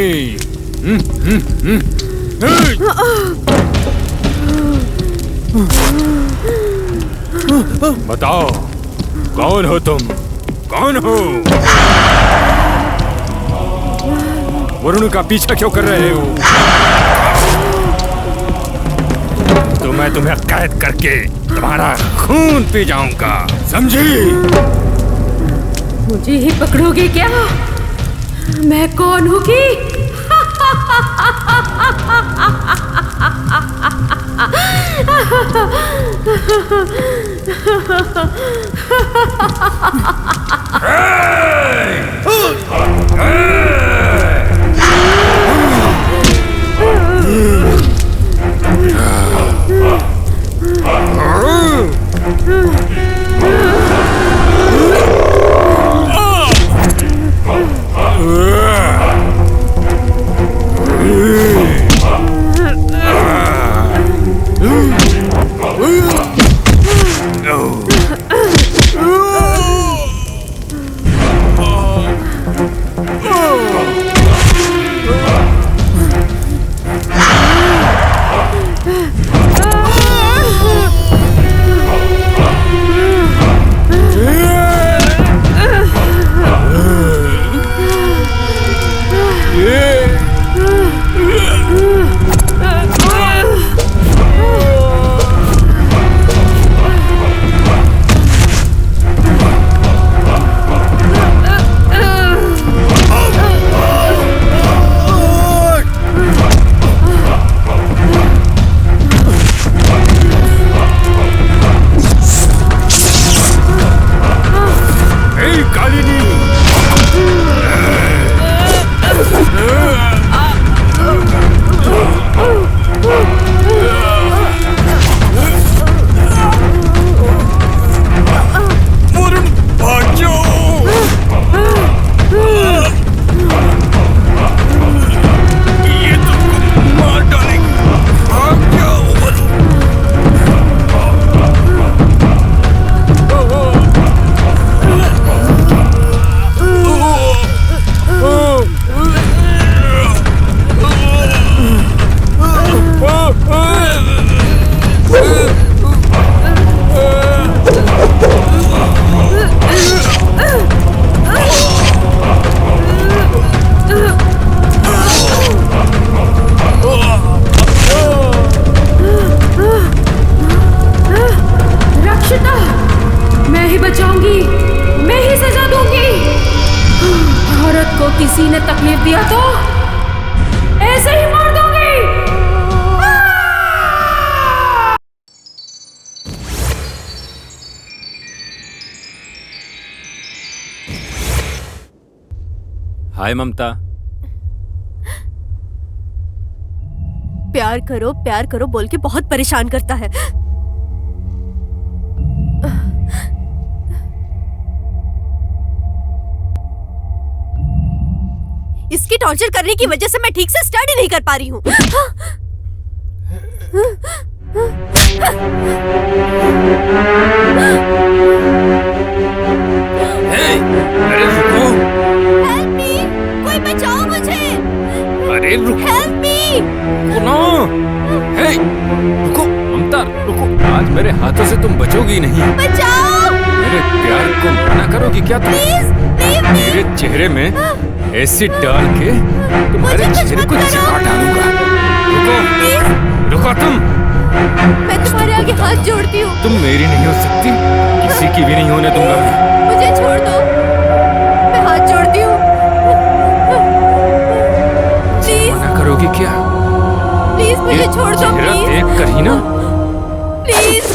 बताओ, कौन हो तुम? कौन हो? वरुण का पीछा क्यों कर रहे हो? तो मैं तुम्हें कैद करके तुम्हारा खून पी जाऊंगा, समझी? मुझे ही पकड़ोगे क्या? मैं कौन हूँ कि किसी ने तकलीफ दिया तो ऐसे ही मार दूंगी। हाय ममता। प्यार करो बोल के बहुत परेशान करता है। इसकी टॉर्चर करने की वजह से मैं ठीक से स्टडी नहीं कर पा रही हूँ। अरे रुको। हेल्प मी, कोई बचाओ मुझे। अरे रुको। Help me. सुनो। हे, रुको ममता, रुको। आज मेरे हाथों से तुम बचोगी नहीं। बचाओ। मेरे प्यार को मना करोगी क्या तुम? मेरे चेहरे में एसिड डाल के तुम्हारे चेहरे को जला डालूंगा। रुको, रुको तुम। मैं तुम्हारे आगे हाथ जोड़ती हूँ। तुम मेरी नहीं हो सकती, किसी की भी नहीं होने दूंगा मैं। मुझे छोड़ दो, मैं हाथ जोड़ती हूँ। प्लीज। मना करोगी क्या? प्लीज मुझे छोड़ दो, प्लीज। देख कर ही ना। प्लीज।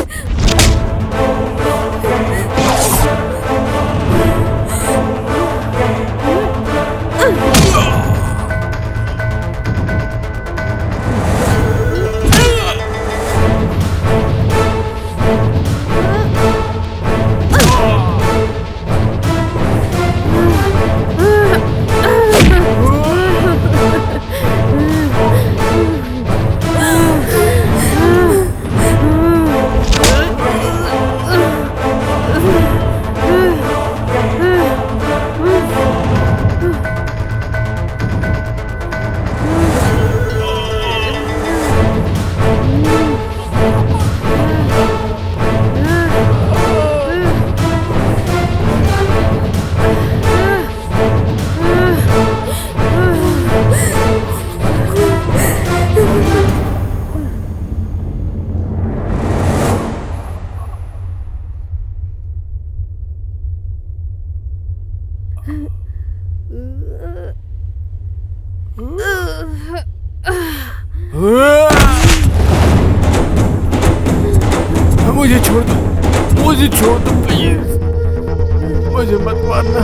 मुझे मत मारना।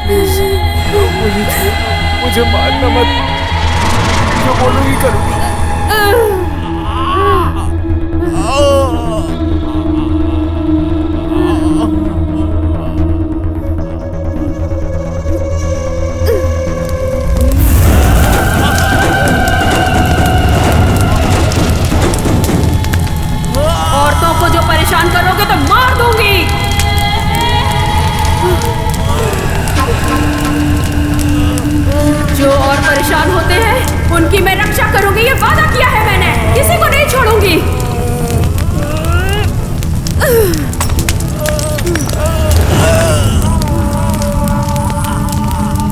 प्लीज मुझे मारना मत, जो बोलूंगी करूंगी। औरतों को जो परेशान करोगे तो मार दूंगी। जो और परेशान होते हैं उनकी मैं रक्षा करूंगी, ये वादा किया है मैंने, किसी को नहीं छोड़ूंगी।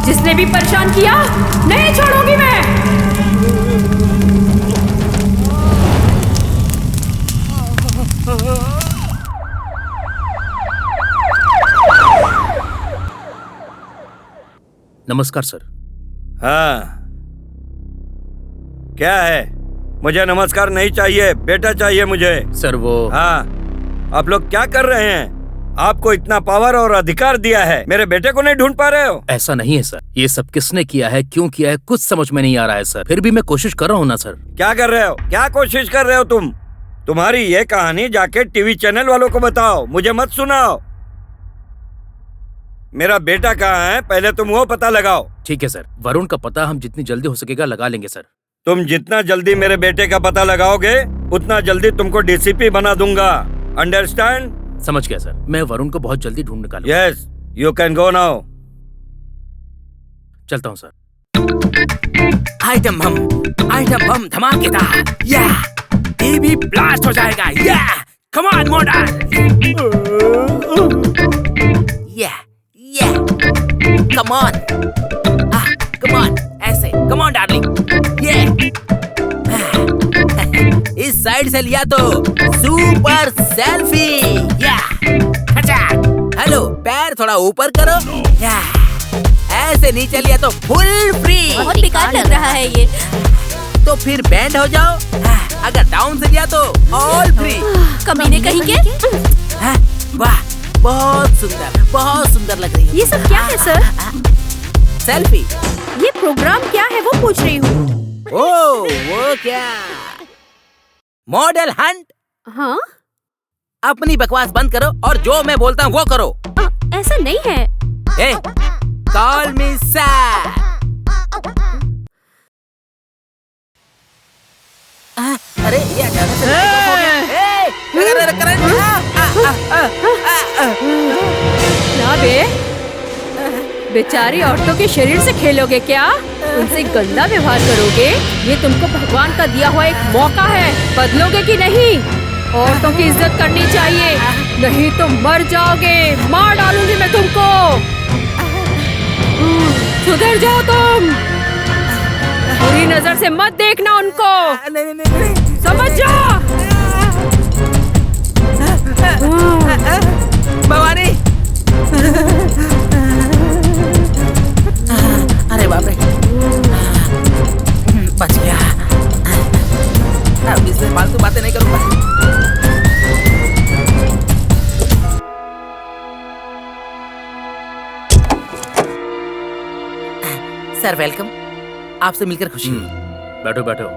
जिसने भी परेशान किया नहीं छोड़ूंगी मैं। नमस्कार सर। हाँ, क्या है? मुझे नमस्कार नहीं चाहिए, बेटा चाहिए मुझे। सर वो हाँ, आप लोग क्या कर रहे हैं? आपको इतना पावर और अधिकार दिया है, मेरे बेटे को नहीं ढूंढ पा रहे हो? ऐसा नहीं है सर, ये सब किसने किया है, क्यों किया है, कुछ समझ में नहीं आ रहा है सर। फिर भी मैं कोशिश कर रहा हूँ ना सर। क्या कर रहे हो? क्या कोशिश कर रहे हो तुम? तुम्हारी ये कहानी जाके टीवी चैनल वालों को बताओ, मुझे मत सुनाओ। मेरा बेटा कहाँ है, पहले तुम वो पता लगाओ। ठीक है सर, वरुण का पता हम जितनी जल्दी हो सकेगा लगा लेंगे सर। तुम जितना जल्दी मेरे बेटे का पता लगाओगे उतना जल्दी तुमको डीसीपी बना दूंगा। अंडरस्टैंड? समझ गया सर, मैं वरुण को बहुत जल्दी ढूंढ निकालूंगा। Yes, you can go now. चलता हूँ सर। आइटम बम धमाकेदार, या टीवी ब्लास्ट हो जाएगा, या कम ऑन मॉडल, या कम ऑन ऐसे, कम ऑन डार्लिंग, ये इस साइड से लिया तो सुपर सेल्फी, या हेलो, पैर थोड़ा ऊपर करो, या ऐसे नीचे लिया तो फुल फ्री। बहुत बेकार लग रहा है ये। तो फिर बैंड हो जाओ, अगर डाउन से लिया तो ऑल फ्री। कमीने कहीं के। वाह, बहुत सुंदर लग रही है। ये सब क्या है सर? सेल्फी। ये प्रोग्राम क्या है वो पूछ रही हूँ। वो क्या, मॉडल हंट? हाँ, अपनी बकवास बंद करो और जो मैं बोलता हूँ वो करो। ऐसा नहीं है। कॉल मी सर। अरे ये अचानक से हो गया। करंट। क्या बे? बेचारी औरतों के शरीर से खेलोगे क्या? उनसे गंदा व्यवहार करोगे? ये तुमको भगवान का दिया हुआ एक मौका है, बदलोगे कि नहीं? औरतों की इज्जत करनी चाहिए, नहीं तो मर जाओगे, मार डालूंगी मैं तुमको। सुधर जाओ तुम, बुरी नजर से मत देखना उनको। नहीं। समझ जा। भवानी, अरे बाप रे, बच गया। अब इससे फालतू बातें नहीं करूंगा। सर वेलकम, आपसे मिलकर खुशी हुई। बैठो बैठो।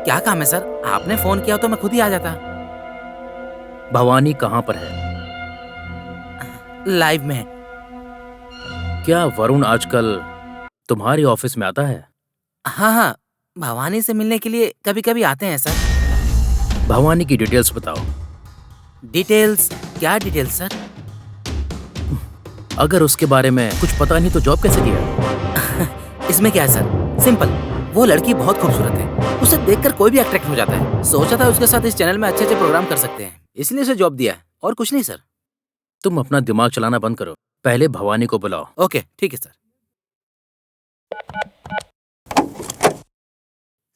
क्या काम है सर? आपने फोन किया तो मैं खुद ही आ जाता। भवानी कहाँ पर है? लाइव में। क्या वरुण आजकल तुम्हारे ऑफिस में आता है? हाँ, भवानी से मिलने के लिए कभी कभी आते हैं सर। भवानी की डिटेल्स बताओ। डिटेल्स? क्या डिटेल्स सर? अगर उसके बारे में कुछ पता नहीं तो जॉब कैसे किया? इसमें क्या है सर, सिंपल, वो लड़की बहुत खूबसूरत है, उसे देखकर कोई भी अट्रैक्ट हो जाता है। सोचा था उसके साथ इस चैनल में अच्छे प्रोग्राम कर सकते हैं, इसलिए उसे जॉब दिया है, और कुछ नहीं सर। तुम अपना दिमाग चलाना बंद करो, पहले भवानी को बुलाओ। ओके ठीक है सर।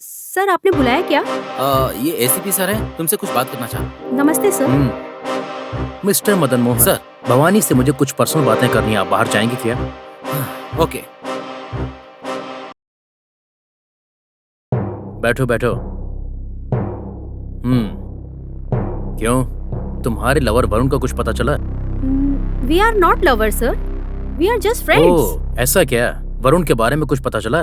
सर आपने बुलाया क्या? ये एसीपी सर है, तुमसे कुछ बात करना चाहता। नमस्ते sir. Mister Madan Mohan sir, Bhavani से मुझे कुछ पर्सनल बातें करनी है, आप बाहर जाएंगे क्या? ओके। बैठो बैठो। क्यों, तुम्हारे लवर वरुण का कुछ पता चला? We are not lover sir, we are just friends. Oh, ऐसा क्या? वरुण के बारे में कुछ पता चला?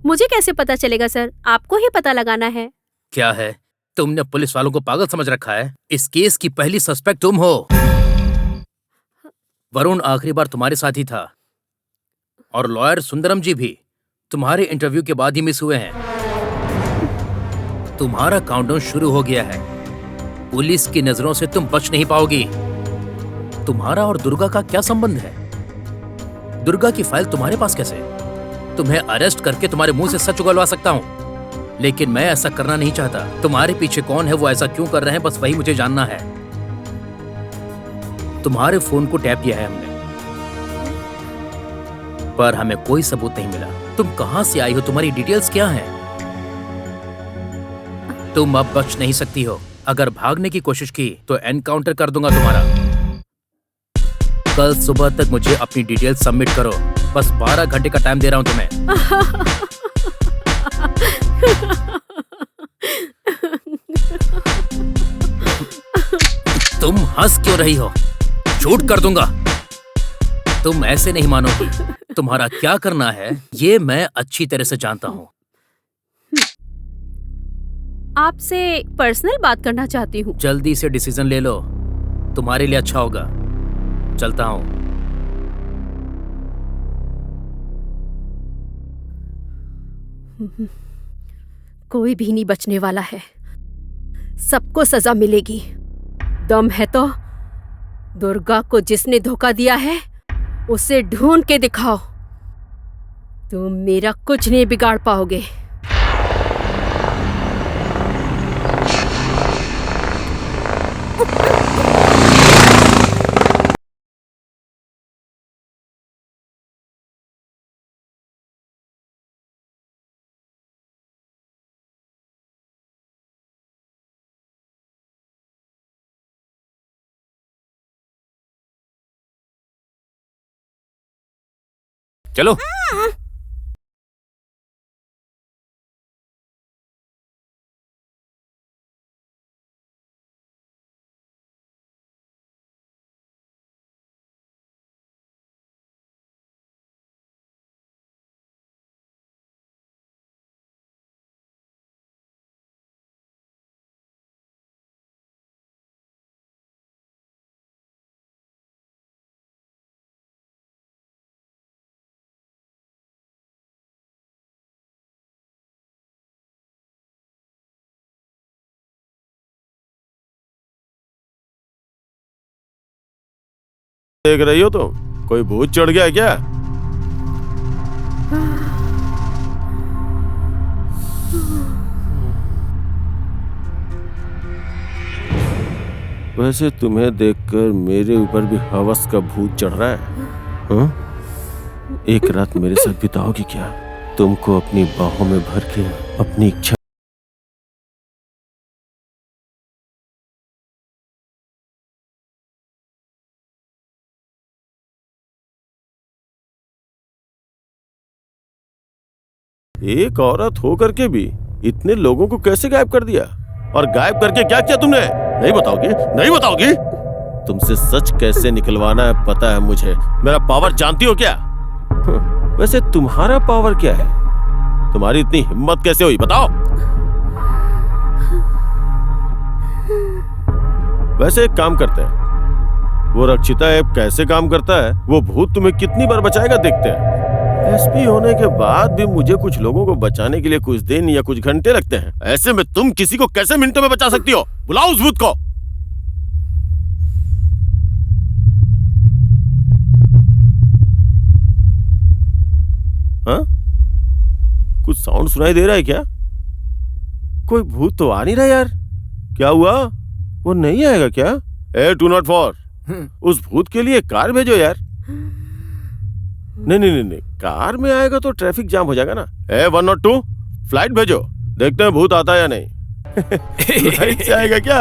मुझे कैसे पता चलेगा सर, आपको ही पता लगाना है। क्या है, तुमने पुलिस वालों को पागल समझ रखा है? इस केस की पहली सस्पेक्ट तुम हो। वरुण आखिरी बार तुम्हारे साथ ही था, और लॉयर सुंदरम जी भी तुम्हारे इंटरव्यू के बाद ही मिस हुए हैं। तुम्हारा काउंटडाउन शुरू हो गया है। पुलिस की नजरों से तुम बच नहीं पाओगी। तुम्हारा और दुर्गा का क्या संबंध है? दुर्गा की फाइल तुम्हारे पास कैसे? तुम्हें अरेस्ट करके तुम्हारे मुंह से सच उगलवा सकता हूं, लेकिन मैं ऐसा करना नहीं चाहता। तुम्हारे पीछे कौन है, वो ऐसा क्यों कर रहे हैं, बस वही मुझे जानना है। तुम्हारे फोन को टैप किया है हमने, पर हमें कोई सबूत नहीं मिला। तुम कहां से आई हो, तुम्हारी डिटेल्स क्या हैं? तुम अब बच नहीं सकती हो। अगर भागने की कोशिश की तो एनकाउंटर कर दूंगा तुम्हारा। कल सुबह तक मुझे अपनी डिटेल्स सबमिट करो। बस 12 घंटे का टाइम दे रहा हूं तुम्हें। तुम हंस क्यों रही हो? शूट कर दूंगा। तुम ऐसे नहीं मानोगी। तुम्हारा क्या करना है ये मैं अच्छी तरह से जानता हूँ। आपसे पर्सनल बात करना चाहती हूँ। जल्दी से डिसीजन ले लो, तुम्हारे लिए अच्छा होगा। चलता हूँ। कोई भी नहीं बचने वाला है, सबको सजा मिलेगी। दम है तो दुर्गा को जिसने धोखा दिया है उसे ढूंढ के दिखाओ। तुम मेरा कुछ नहीं बिगाड़ पाओगे। चलो। देख रही हो तुम? कोई भूत चढ़ गया क्या? वैसे तुम्हें देखकर मेरे ऊपर भी हवस का भूत चढ़ रहा है। हाँ? एक रात मेरे साथ बिताओगी क्या? तुमको अपनी बाहों में भर के अपनी इच्छा एक औरत होकर के भी इतने लोगों को कैसे गायब कर दिया? और गायब करके क्या किया तुमने? नहीं बताओगी? नहीं बताओगी? तुमसे सच कैसे निकलवाना है पता है मुझे। मेरा पावर जानती हो क्या? वैसे तुम्हारा पावर क्या है? तुम्हारी इतनी हिम्मत कैसे हुई बताओ? वैसे एक काम करते हैं, वो रक्षिता ऐप कैसे काम करता है, वो भूत तुम्हें कितनी बार बचाएगा देखते हैं। एसपी होने के बाद भी मुझे कुछ लोगों को बचाने के लिए कुछ दिन या कुछ घंटे लगते हैं। ऐसे में तुम किसी को कैसे मिनटों में बचा सकती हो? बुलाओ उस भूत को। हाँ? कुछ साउंड सुनाई दे रहा है क्या? कोई भूत तो आ नहीं रहा यार। क्या हुआ? वो नहीं आएगा क्या? 204 उस भूत के लिए कार भेजो यार। नहीं, कार में आएगा तो ट्रैफिक जाम हो जाएगा ना। 102 फ्लाइट भेजो, देखते हैं भूत आता है या नहीं। फ्लाइट से आएगा क्या?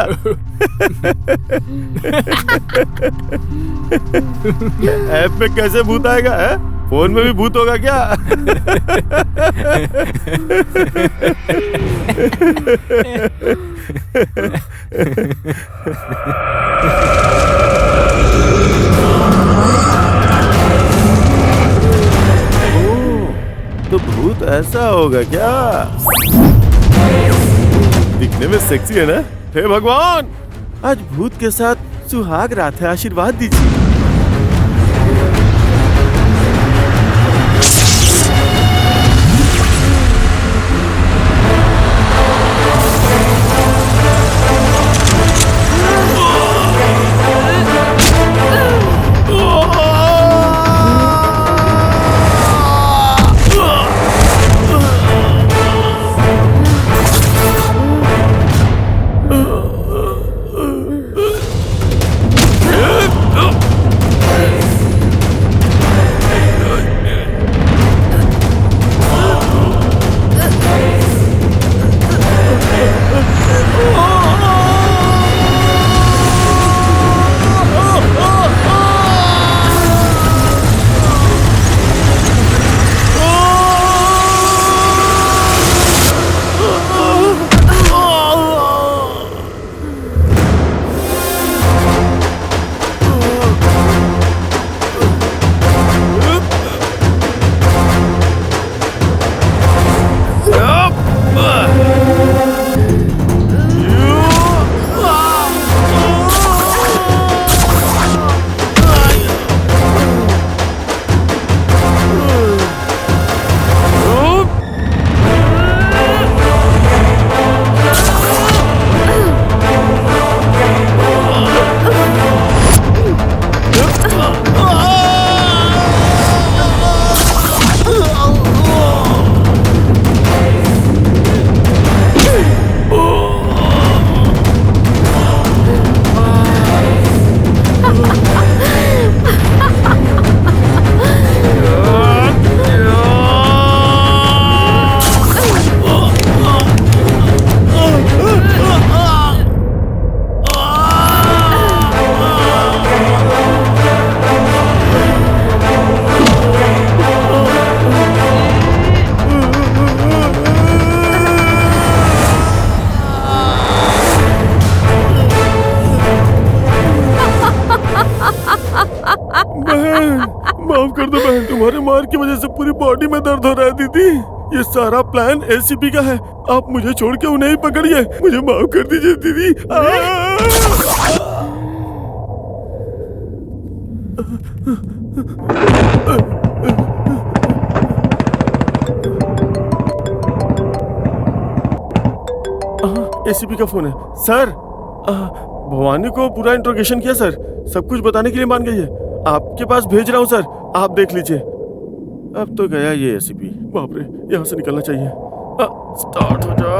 ऐप में कैसे भूत आएगा है? फोन में भी भूत होगा क्या? तो भूत ऐसा होगा क्या? दिखने में सेक्सी है ना? हे भगवान, आज भूत के साथ सुहाग रात है, आशीर्वाद दीजिए। माफ कर दो बहन, तुम्हारे मार की वजह से पूरी बॉडी में दर्द हो रहा है दीदी। ये सारा प्लान एसीपी का है, आप मुझे छोड़ के उन्हें ही पकड़िए। मुझे माफ कर दीजिए दीदी। एसीपी का फोन है सर। भवानी को पूरा इंट्रोगेशन किया सर, सब कुछ बताने के लिए मान गई है। आपके पास भेज रहा हूँ सर, आप देख लीजिए। अब तो गया ये एसीपी, बाप रे, यहाँ से निकलना चाहिए। स्टार्ट हो जा।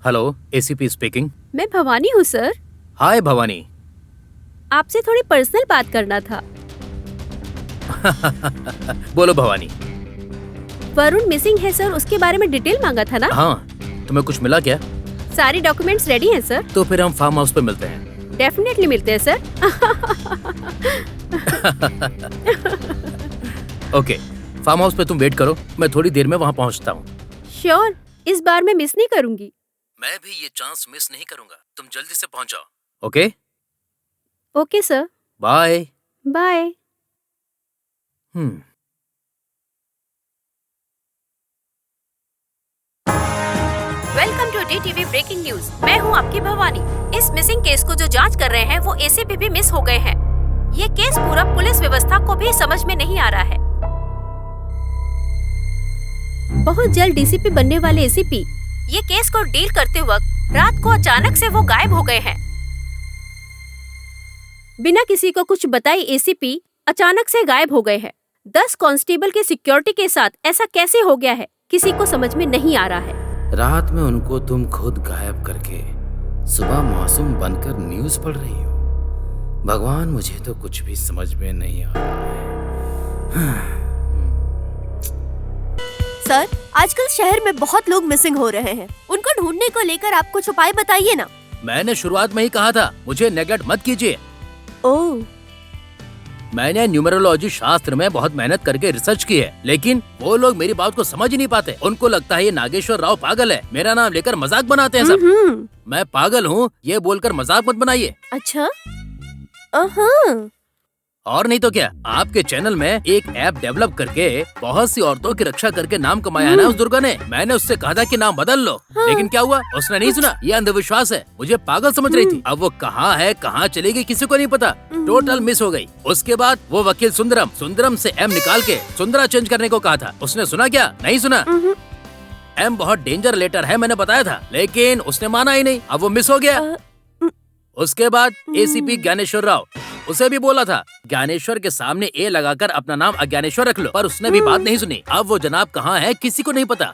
Hello, ACP speaking. मैं भवानी हूँ सर। हाय भवानी। आपसे थोड़ी पर्सनल बात करना था। बोलो भवानी। वरुण मिसिंग है सर, उसके बारे में डिटेल मांगा था ना? हाँ, तुम्हें कुछ मिला क्या? सारी डॉक्यूमेंट्स रेडी हैं सर। तो फिर हम फार्म हाउस पे मिलते हैं। डेफिनेटली मिलते हैं सर। ओके, फार्म हाउस पे तुम वेट करो, मैं थोड़ी देर में वहाँ पहुँचता हूँ। श्योर, इस बार मैं मिस नहीं करूँगी। मैं भी ये चांस मिस नहीं करूँगा, तुम जल्दी से पहुँच जाओ। Okay? Okay sir. Bye bye. Welcome to DTV breaking news. मैं हूं आपकी भवानी। इस मिसिंग केस को जो जांच कर रहे हैं वो एसीपी भी मिस हो गए हैं। ये केस पूरा पुलिस व्यवस्था को भी समझ में नहीं आ रहा है। बहुत जल्द डीसीपी बनने वाले एसीपी ये केस को डील करते वक्त रात को अचानक से वो गायब हो गए हैं। बिना किसी को कुछ बताए एसीपी अचानक से गायब हो गए हैं। 10 कांस्टेबल के सिक्योरिटी के साथ ऐसा कैसे हो गया है, किसी को समझ में नहीं आ रहा है। रात में उनको तुम खुद गायब करके सुबह मासूम बनकर न्यूज पढ़ रही हो। भगवान, मुझे तो कुछ भी समझ में नहीं आ रहा है। सर, आजकल शहर में बहुत लोग मिसिंग हो रहे हैं। उनको ढूंढने को लेकर आप कुछ उपाय बताइए ना। मैंने शुरुआत में ही कहा था, मुझे नेगलेक्ट मत कीजिए। ओह, मैंने न्यूमरोलॉजी शास्त्र में बहुत मेहनत करके रिसर्च की है, लेकिन वो लोग मेरी बात को समझ ही नहीं पाते। उनको लगता है ये नागेश्वर राव पागल है, मेरा नाम लेकर मजाक बनाते हैं सब। मैं पागल हूँ ये बोलकर मजाक मत बनाइए। अच्छा, और नहीं तो क्या, आपके चैनल में एक ऐप डेवलप करके बहुत सी औरतों की रक्षा करके नाम कमाया है ना उस दुर्गा ने। मैंने उससे कहा था कि नाम बदल लो, लेकिन क्या हुआ, उसने नहीं सुना। ये अंधविश्वास है। मुझे पागल समझ रही थी। अब वो कहाँ है, कहाँ चली गई, किसी को नहीं पता। टोटल मिस हो गई। उसके बाद वो वकील सुंदरम से एम निकाल के सुंदरा चेंज करने को कहा था। उसने सुना क्या? नहीं सुना। एम बहुत डेंजर लेटर है, मैंने बताया था, लेकिन उसने माना ही नहीं। अब वो मिस हो गया। उसके बाद एसीपी ज्ञानेश्वर राव, उसे भी बोला था ज्ञानेश्वर के सामने ए लगाकर अपना नाम अज्ञानेश्वर रख लो, पर उसने भी बात नहीं सुनी। अब वो जनाब कहाँ है किसी को नहीं पता।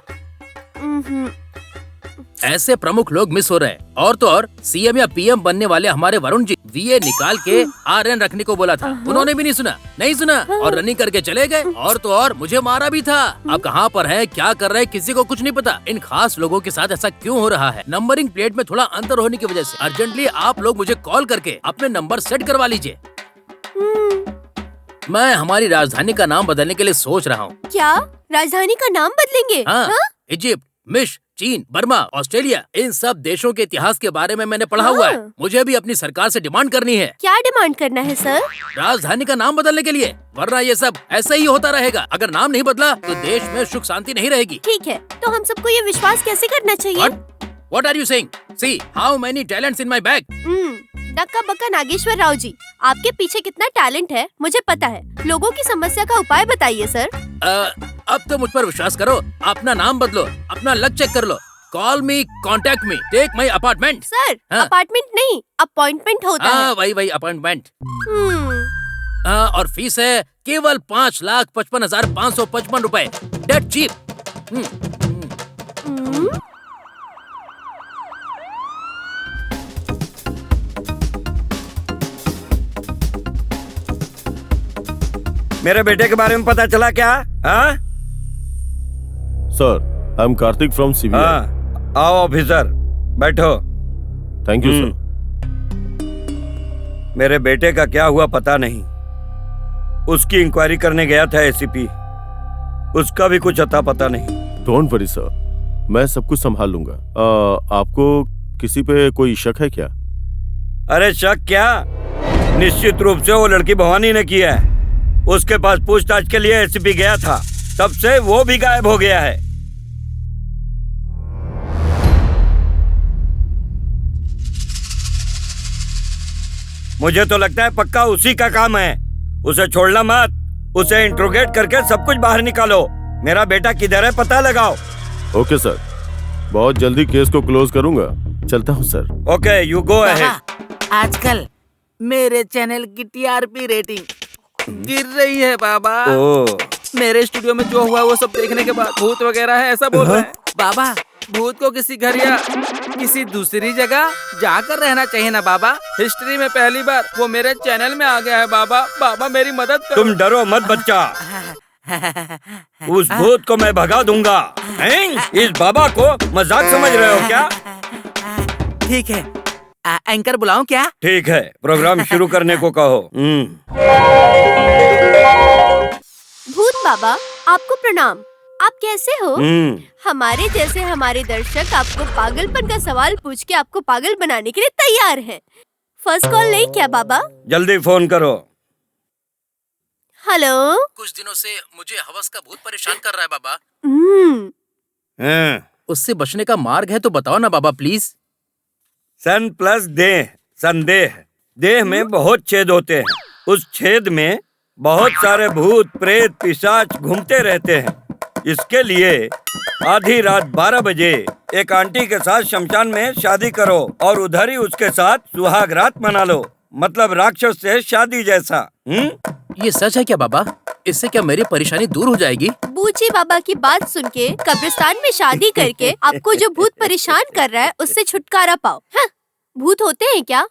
ऐसे प्रमुख लोग मिस हो रहे हैं। और तो और सीएम या पीएम बनने वाले हमारे वरुण जी वीए निकाल के आरएन रखने को बोला था, उन्होंने भी नहीं सुना और रनिंग करके चले गए। और तो और मुझे मारा भी था। अब कहाँ पर है, क्या कर रहे हैं, किसी को कुछ नहीं पता। इन खास लोगों के साथ ऐसा क्यों हो रहा है? नंबरिंग प्लेट में थोड़ा अंतर होने की वजह से। अर्जेंटली आप लोग मुझे कॉल करके अपने नंबर सेट करवा लीजिए। मैं हमारी राजधानी का नाम बदलने के लिए सोच रहा हूँ। क्या राजधानी का नाम बदलेंगे? हाँ? इजिप्ट, मिस्र, चीन, बर्मा, ऑस्ट्रेलिया, इन सब देशों के इतिहास के बारे में मैंने पढ़ा हुआ है। मुझे भी अपनी सरकार से डिमांड करनी है। क्या डिमांड करना है सर? राजधानी का नाम बदलने के लिए, वरना ये सब ऐसा ही होता रहेगा। अगर नाम नहीं बदला तो देश में सुख शांति नहीं रहेगी। ठीक है, तो हम सबको ये विश्वास कैसे करना चाहिए? What are you saying? See how many talents in my bag. नक्का बक्का नागेश्वर राव जी, आपके पीछे कितना टैलेंट है मुझे पता है। लोगों की समस्या का उपाय बताइए सर। अब तो मुझ पर विश्वास करो। अपना नाम बदलो, अपना लक चेक कर लो। Call me, contact me, take my apartment. Sir, apartment नहीं, अपॉइंटमेंट होता है। वही अपॉइंटमेंट। और फीस है केवल 5,55,555 रुपए। That cheap. मेरे बेटे के बारे में पता चला क्या? हाँ sir, I am Karthik from CBI. आओ ऑफिसर, बैठो। Thank you sir. मेरे बेटे का क्या हुआ पता नहीं। उसकी इंक्वायरी करने गया था एसीपी, उसका भी कुछ अता पता नहीं। डोंट वरी सर, मैं सब कुछ संभाल लूंगा। आपको किसी पे कोई शक है क्या? अरे शक क्या, निश्चित रूप से वो लड़की भवानी ने किया है। उसके पास पूछताछ के लिए एसीपी गया था, तब से वो भी गायब हो गया है। मुझे तो लगता है पक्का उसी का काम है। उसे छोड़ना मत, उसे इंट्रोगेट करके सब कुछ बाहर निकालो। मेरा बेटा किधर है पता लगाओ। ओके सर, बहुत जल्दी केस को क्लोज करूंगा। चलता हूँ sir. Okay, you go ahead. आजकल मेरे चैनल की टीआरपी रेटिंग गिर रही है बाबा। मेरे स्टूडियो में जो हुआ वो सब देखने के बाद भूत वगैरह है ऐसा बोल रहे हैं। बाबा, भूत को किसी घर या किसी दूसरी जगह जाकर रहना चाहिए ना बाबा। हिस्ट्री में पहली बार वो मेरे चैनल में आ गया है बाबा। बाबा मेरी मदद करो। तुम डरो मत बच्चा, उस भूत को मैं भगा दूंगा। इस बाबा को मजाक समझ रहे हो क्या? ठीक है, एंकर बुलाऊं क्या? ठीक है, प्रोग्राम शुरू करने को कहो। भूत बाबा, आपको प्रणाम। आप कैसे हो? हमारे जैसे हमारे दर्शक आपको पागलपन का सवाल पूछ के आपको पागल बनाने के लिए तैयार हैं। फर्स्ट कॉल नहीं क्या बाबा? जल्दी फोन करो। हेलो। कुछ दिनों से मुझे हवस का भूत परेशान कर रहा है बाबा। उससे बचने का मार्ग है तो बताओ ना बाबा प्लीज। सन प्लस देह, संदेह। देह में बहुत छेद होते हैं, उस छेद में बहुत सारे भूत प्रेत पिशाच घूमते रहते हैं। इसके लिए आधी रात 12 बजे एक आंटी के साथ शमशान में शादी करो और उधर ही उसके साथ सुहाग रात मना लो। मतलब राक्षस से शादी जैसा। ये सच है क्या बाबा? इससे क्या मेरी परेशानी दूर हो जाएगी? बूची बाबा की बात सुन के कब्रिस्तान में शादी करके आपको जो भूत परेशान कर रहा है उससे छुटकारा पाओ। हाँ, भूत होते हैं क्या?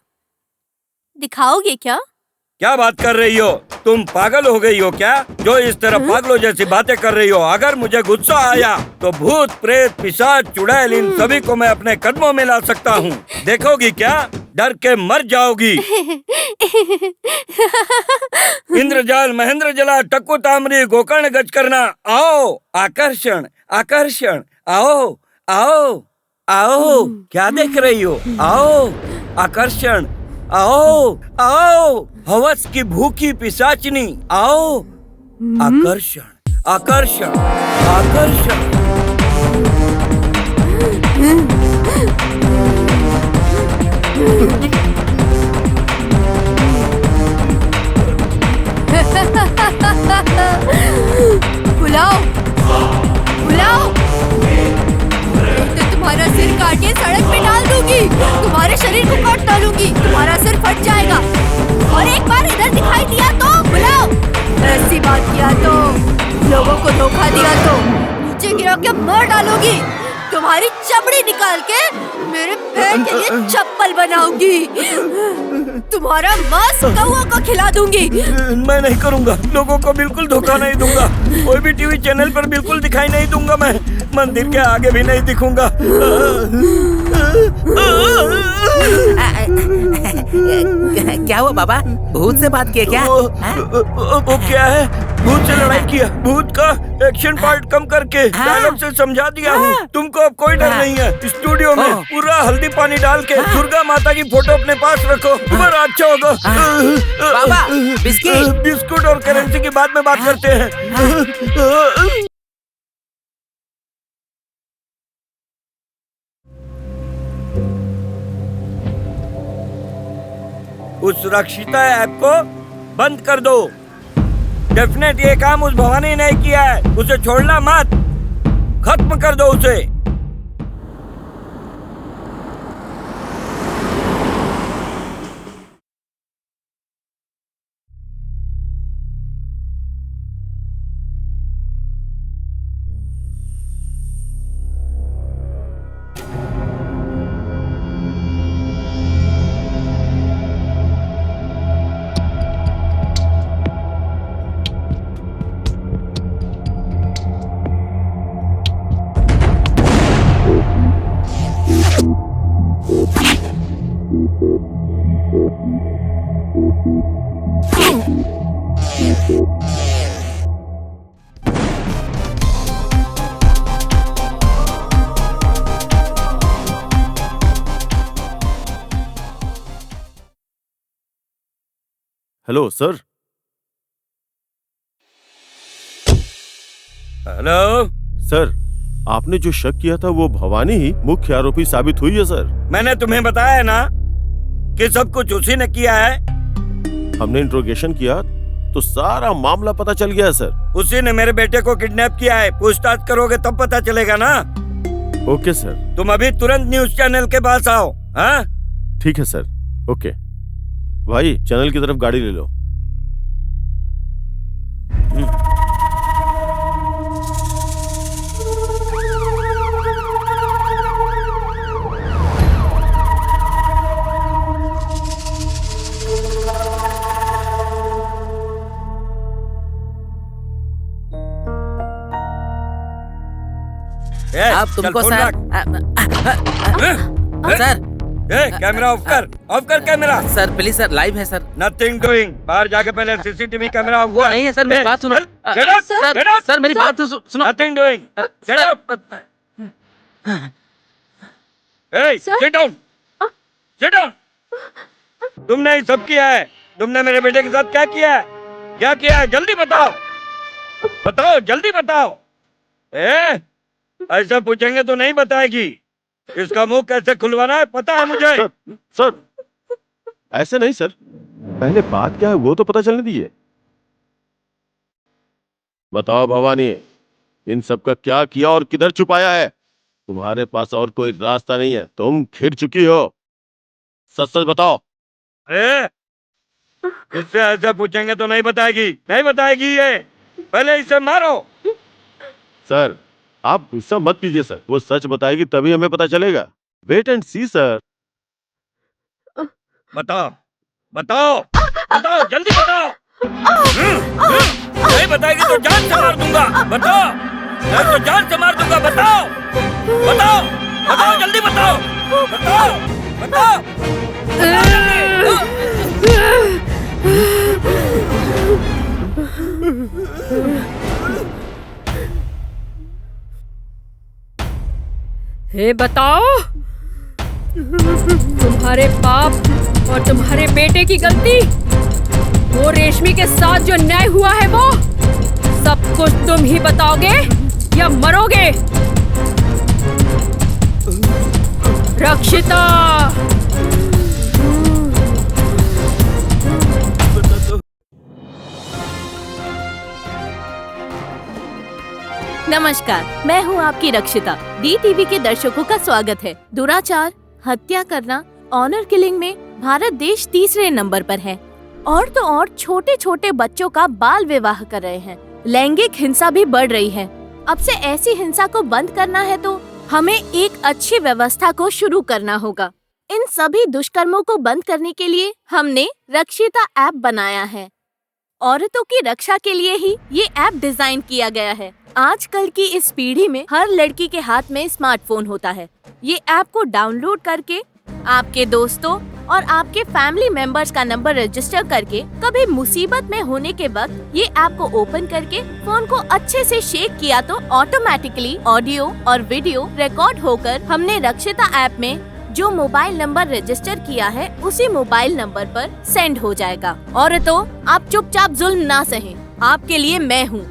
दिखाओगे क्या? क्या बात कर रही हो? तुम पागल हो गई हो क्या, जो इस तरह पागलों जैसी बातें कर रही हो? अगर मुझे गुस्सा आया तो भूत, प्रेत, पिशाच, चुड़ैल इन सभी को मैं अपने कदमों में ला सकता हूँ। देखोगी क्या? डर के मर जाओगी। इंद्रजाल, महेंद्र जला, टक्कू तामरी, गोकर्ण गज करना, आओ। आकर्षण, आकर्षण, आओ, आओ, आओ। क्या देख रही हो? आओ, आकर्षण, आओ, आओ। हवस की भूखी पिशाचनी, आओ। आकर्षण, आकर्षण, आकर्षण। बुलाओ, बुलाओ। तो तुम्हारा सिर काट के सड़क पे डाल दूंगी, तुम्हारे शरीर को काट डालूंगी, तुम्हारा सिर फट जाएगा। और एक बार इधर दिखाई दिया तो बुलाओ। ऐसी बात किया तो, लोगों को धोखा दिया तो नीचे गिरा के मार डालूंगी, तुम्हारी चमड़ी निकाल के मेरे पैर के लिए चप्पल बनाऊंगी, तुम्हारा मांस कौवा को खिला दूंगी। मैं नहीं करूंगा, लोगों को बिल्कुल धोखा नहीं दूंगा, कोई भी टीवी चैनल पर बिल्कुल दिखाई नहीं दूंगा, मैं मंदिर के आगे भी नहीं दिखूंगा। क्या हुआ बाबा? भूत से बात किए क्या? वो क्या है? भूत से लड़ाई किया, भूत का एक्शन पार्ट कम करके डायलॉग से समझा दिया हूँ। तुमको अब कोई डर नहीं है। स्टूडियो में पूरा हल्दी पानी डाल के दुर्गा माता की फोटो अपने पास रखो, बड़ा अच्छा होगा। बाबा, बिस्किट। बिस्कुट और करेंसी की बाद में बात करते हैं। उस सुरक्षिता ऐप को बंद कर दो। डेफिनेट ये काम उस भवानी ने किया है, उसे छोड़ना मत, खत्म कर दो उसे। Hello sir. हेलो सर, आपने जो शक किया था वो भवानी ही मुख्य आरोपी साबित हुई है सर। मैंने तुम्हें बताया ना कि सब कुछ उसी ने किया है। हमने इंट्रोगेशन किया तो सारा मामला पता चल गया सर। उसी ने मेरे बेटे को किडनैप किया है। पूछताछ करोगे तब पता चलेगा ना। Okay sir. तुम अभी तुरंत न्यूज चैनल के पास आओ। हाँ ठीक है सर। ओके भाई, चैनल की तरफ गाड़ी ले लो। अब तुमको सर सर कैमरा ऑफ कर, ऑफ कर camera. Sir please sir, live है सर। Nothing doing. बाहर जाके पहले सीसीटीवी कैमरा ऑफ कर। नहीं है सर, मेरी बात सुनो। सर मेरी बात तो सुनो। Nothing doing. Get up. ए, सिट डाउन, सिट डाउन। तुमने ये सब किया है। तुमने मेरे बेटे के साथ क्या किया है? क्या किया है? जल्दी बताओ, बताओ, जल्दी बताओ। ऐसा पूछेंगे तो नहीं बताएगी। इसका मुंह कैसे खुलवाना है पता है मुझे। सर ऐसे नहीं सर, पहले बात क्या है वो तो पता चलने दीजिए। बताओ भवानी, इन सब का क्या किया और किधर छुपाया है? तुम्हारे पास और कोई रास्ता नहीं है, तुम खिर चुकी हो। सच सच बताओ। इससे ऐसा पूछेंगे तो नहीं बताएगी, नहीं बताएगी ये। पहले इसे मारो। सर आप गुस्सा मत कीजिए सर, वो सच बताएगी तभी हमें पता चलेगा। Wait and see sir. बताओ, बताओ बताओ, जल्दी बताओ। नहीं बताएगी तो जान से मार दूंगा। बताओ, नहीं तो जान से मार दूंगा। बताओ बताओ बताओ, जल्दी बताओ। बताओ बताओ, बताओ हे बताओ, तुम्हारे बाप और तुम्हारे बेटे की गलती, वो रेशमी के साथ जो न्याय हुआ है वो सब कुछ तुम ही बताओगे या मरोगे? रक्षिता, नमस्कार, मैं हूँ आपकी रक्षिता। डी टीवी के दर्शकों का स्वागत है। दुराचार, हत्या करना, ऑनर किलिंग में भारत देश तीसरे नंबर पर है। और तो और छोटे छोटे बच्चों का बाल विवाह कर रहे हैं। लैंगिक हिंसा भी बढ़ रही है। अब से ऐसी हिंसा को बंद करना है तो हमें एक अच्छी व्यवस्था को शुरू करना होगा। इन सभी दुष्कर्मों को बंद करने के लिए हमने रक्षिता ऐप बनाया है। औरतों की रक्षा के लिए ही ये ऐप डिजाइन किया गया है। आजकल की इस पीढ़ी में हर लड़की के हाथ में स्मार्टफोन होता है। ये ऐप को डाउनलोड करके आपके दोस्तों और आपके फैमिली मेंबर्स का नंबर रजिस्टर करके कभी मुसीबत में होने के वक्त ये ऐप को ओपन करके फोन को अच्छे से शेक किया तो ऑटोमेटिकली ऑडियो और वीडियो रिकॉर्ड होकर हमने रक्षिता ऐप में जो मोबाइल नंबर रजिस्टर किया है उसी मोबाइल नंबर पर सेंड हो जाएगा। औरतों, आप चुपचाप जुल्म ना सहें। आपके लिए मैं हूँ।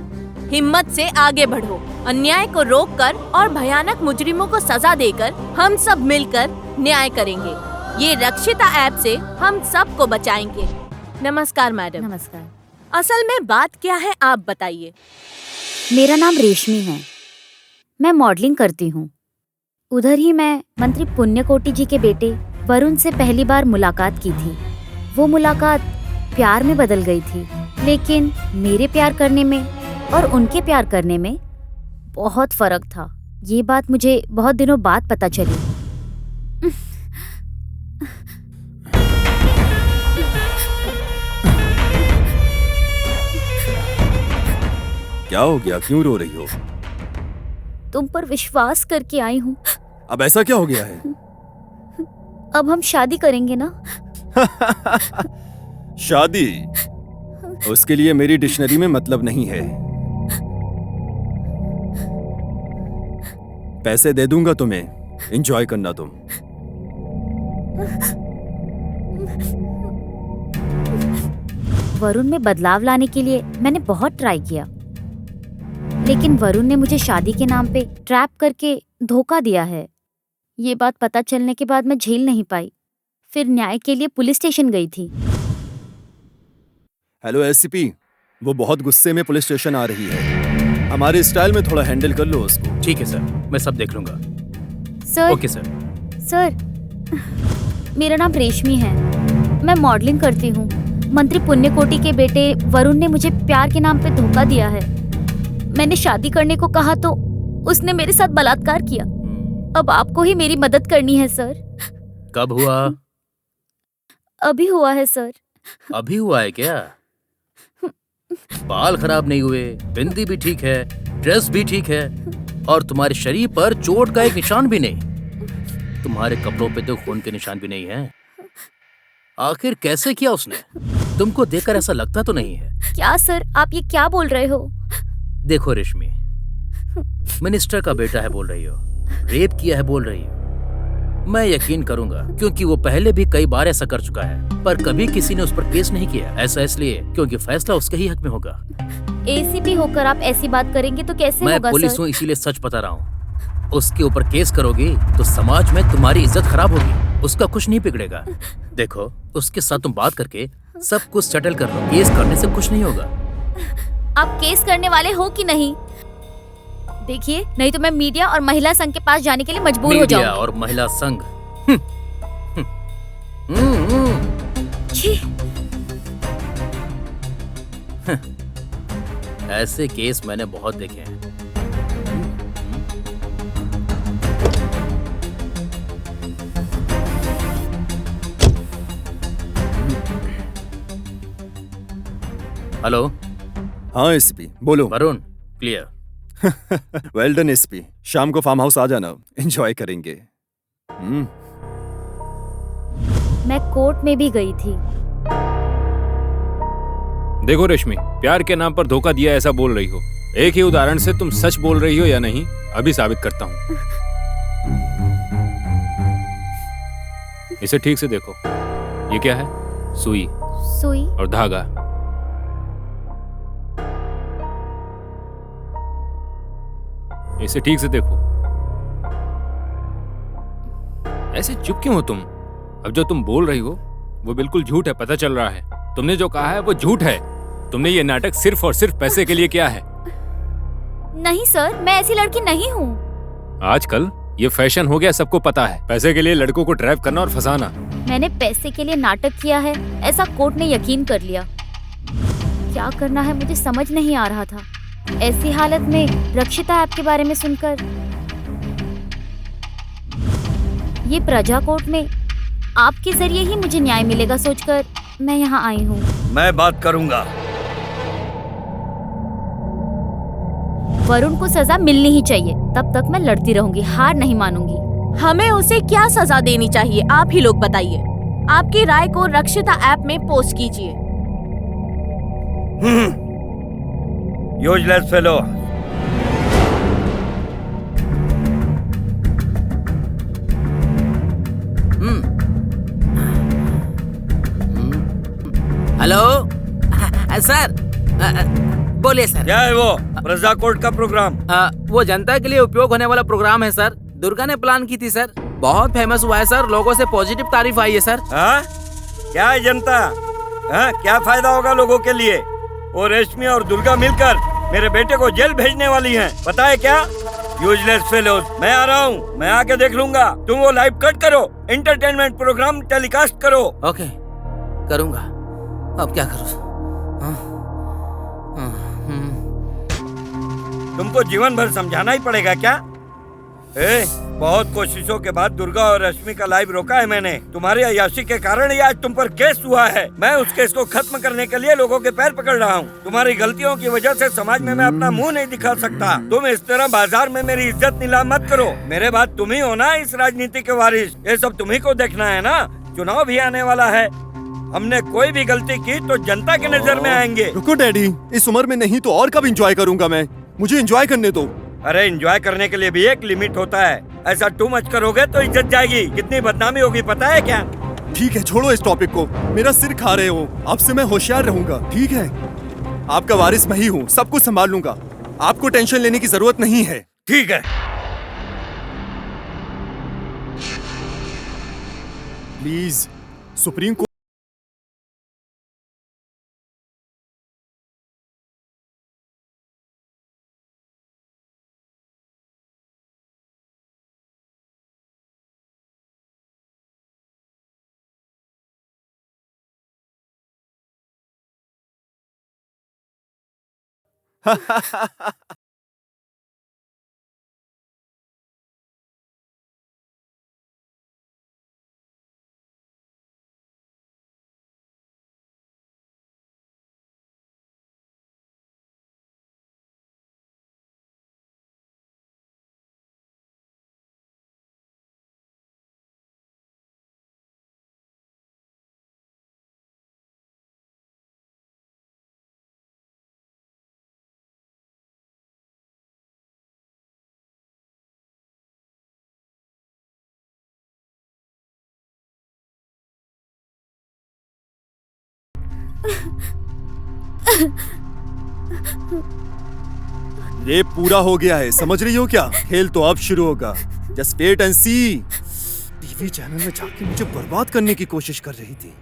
हिम्मत से आगे बढ़ो। अन्याय को रोककर और भयानक मुजरिमों को सजा देकर हम सब मिलकर न्याय करेंगे। ये रक्षिता ऐप से हम सबको बचाएंगे। नमस्कार मैडम। नमस्कार। असल में बात क्या है आप बताइए। मेरा नाम रेशमी है। मैं मॉडलिंग करती हूँ। उधर ही मैं मंत्री पुण्यकोटि जी के बेटे वरुण से पहली बार मुलाकात की थी। वो मुलाकात प्यार में बदल गई थी, लेकिन मेरे प्यार करने में और उनके प्यार करने में बहुत फर्क था। ये बात मुझे बहुत दिनों बाद पता चली। क्या हो गया, क्यों रो रही हो? तुम पर विश्वास करके आई हूँ। अब ऐसा क्या हो गया है? अब हम शादी करेंगे ना? शादी? उसके लिए मेरी डिक्शनरी में मतलब नहीं है। पैसे दे दूंगा तुम्हें, एंजॉय करना तुम। वरुण में बदलाव लाने के लिए मैंने बहुत ट्राई किया, लेकिन वरुण ने मुझे शादी के नाम पे ट्रैप करके धोखा दिया है। ये बात पता चलने के बाद मैं झेल नहीं पाई। फिर न्याय के लिए पुलिस स्टेशन गई थी। हेलो एससीपी, वो बहुत गुस्से में पुलिस स्टेशन आ रही है। हमारे स्टाइल में थोड़ा हैंडल कर लो उसको। ठीक है सर, मैं सब देख लूंगा। सर। Okay sir. सर, मेरा नाम रेशमी है। मैं मॉडलिंग करती हूँ। मंत्री पुण्यकोटि के बेटे वरुण ने मुझे प्यार के नाम पे धोखा दिया है। मैंने शादी करने को कहा तो उसने मेरे साथ बलात्कार किया। अब आपको ही मेरी मदद करनी है सर। कब हुआ? अभी हुआ है सर। अभी हुआ है क्या? बाल खराब नहीं हुए, बिंदी भी ठीक है, ड्रेस भी ठीक है, और तुम्हारे शरीर पर चोट का एक निशान भी नहीं। तुम्हारे कपड़ों पे तो खून के निशान भी नहीं है। आखिर कैसे किया उसने? तुमको देखकर ऐसा लगता तो नहीं है। क्या सर, आप ये क्या बोल रहे हो? देखो रेशमी, मिनिस्टर का बेटा है बोल रही हो, रेप किया है बोल रही हो। मैं यकीन करूंगा क्योंकि वो पहले भी कई बार ऐसा कर चुका है, पर कभी किसी ने उस पर केस नहीं किया। ऐसा इसलिए क्योंकि फैसला उसके ही हक में होगा। एसीपी होकर आप ऐसी बात करेंगे तो कैसे होगा सर? मैं पुलिस हूँ इसीलिए सच बता रहा हूँ। उसके ऊपर केस करोगी तो समाज में तुम्हारी इज्जत खराब होगी, उसका कुछ नहीं बिगड़ेगा। देखो, उसके साथ तुम बात करके सब कुछ सेटल कर लो। केस करने से कुछ नहीं होगा। आप केस करने वाले हो कि नहीं? देखिए, नहीं तो मैं मीडिया और महिला संघ के पास जाने के लिए मजबूर हो जाऊंगी। मीडिया और महिला संघ? ऐसे केस मैंने बहुत देखे हैं। हेलो। हाँ एसपी बोलो। Varun, clear. Well done SP, शाम को फार्म हाउस आ जाना, एंजॉय करेंगे। मैं कोर्ट में भी गई थी। देखो रेशमी, प्यार के नाम पर धोखा दिया ऐसा बोल रही हो। एक ही उदाहरण से तुम सच बोल रही हो या नहीं अभी साबित करता हूँ। इसे ठीक से देखो, ये क्या है? सुई और धागा। इसे ठीक से देखो। ऐसे चुप क्यों हो तुम? अब जो तुम बोल रही हो वो बिल्कुल झूठ है, पता चल रहा है। तुमने जो कहा है वो झूठ है। तुमने ये नाटक सिर्फ और सिर्फ पैसे के लिए किया है। नहीं सर, मैं ऐसी लड़की नहीं हूँ। आजकल ये फैशन हो गया, सबको पता है पैसे के लिए लड़कों को ड्राइव करना और फंसाना। मैंने पैसे के लिए नाटक किया है ऐसा कोर्ट ने यकीन कर लिया। क्या करना है मुझे समझ नहीं आ रहा था। ऐसी हालत में रक्षिता ऐप के बारे में सुनकर, ये प्रजा कोर्ट में आपके जरिए ही मुझे न्याय मिलेगा सोचकर मैं यहाँ आई हूँ। मैं बात करूँगा। वरुण को सजा मिलनी ही चाहिए, तब तक मैं लड़ती रहूंगी, हार नहीं मानूंगी। हमें उसे क्या सजा देनी चाहिए, आप ही लोग बताइए। आपकी राय को रक्षिता ऐप में पोस्ट कीजिए। Useless fellow. हेलो सर, बोलिए सर। क्या है वो? प्रजा कोर्ट का प्रोग्राम। वो जनता के लिए उपयोग होने वाला प्रोग्राम है सर। दुर्गा ने प्लान की थी सर, बहुत फेमस हुआ है सर, लोगों से पॉजिटिव तारीफ आई है सर। क्या है जनता? क्या फायदा होगा लोगों के लिए? वो रेशमी और दुर्गा मिलकर मेरे बेटे को जेल भेजने वाली हैं, पता है क्या? यूजलेस फेलोज, मैं आ रहा हूँ, मैं आके देख लूंगा। तुम वो लाइव कट करो, एंटरटेनमेंट प्रोग्राम टेलीकास्ट करो। ओके, करूंगा। अब क्या करूँ? तुमको जीवन भर समझाना ही पड़ेगा क्या? बहुत कोशिशों के बाद दुर्गा और रश्मि का लाइव रोका है मैंने। तुम्हारी अय्याशी के कारण ही आज तुम पर केस हुआ है। मैं उस केस को खत्म करने के लिए लोगों के पैर पकड़ रहा हूँ। तुम्हारी गलतियों की वजह से समाज में मैं अपना मुंह नहीं दिखा सकता। तुम इस तरह बाजार में मेरी इज्जत नीलाम मत करो। मेरे बाद तुम ही हो ना इस राजनीति के वारिस। ये सब तुम्ही को देखना है ना। चुनाव भी आने वाला है। हमने कोई भी गलती की तो जनता के नजर में आएंगे। रुको डैडी, इस उम्र में नहीं तो और कब एंजॉय करूंगा मैं। मुझे एंजॉय करने दो। अरे एंजॉय करने के लिए भी एक लिमिट होता है। ऐसा टू मच करोगे तो इज्जत जाएगी, कितनी बदनामी होगी पता है क्या? ठीक है, छोड़ो इस टॉपिक को। मेरा सिर खा रहे हो। अब से मैं होशियार रहूंगा, ठीक है? आपका वारिस मैं ही हूँ, सब कुछ संभाल लूंगा। आपको टेंशन लेने की जरूरत नहीं है। ठीक है। प्लीज, सुप्रीम कोर्ट ये पूरा हो गया है, समझ रही हो क्या? खेल तो अब शुरू होगा। Just wait and see. TV channel में जाके मुझे बर्बाद करने की कोशिश कर रही थी।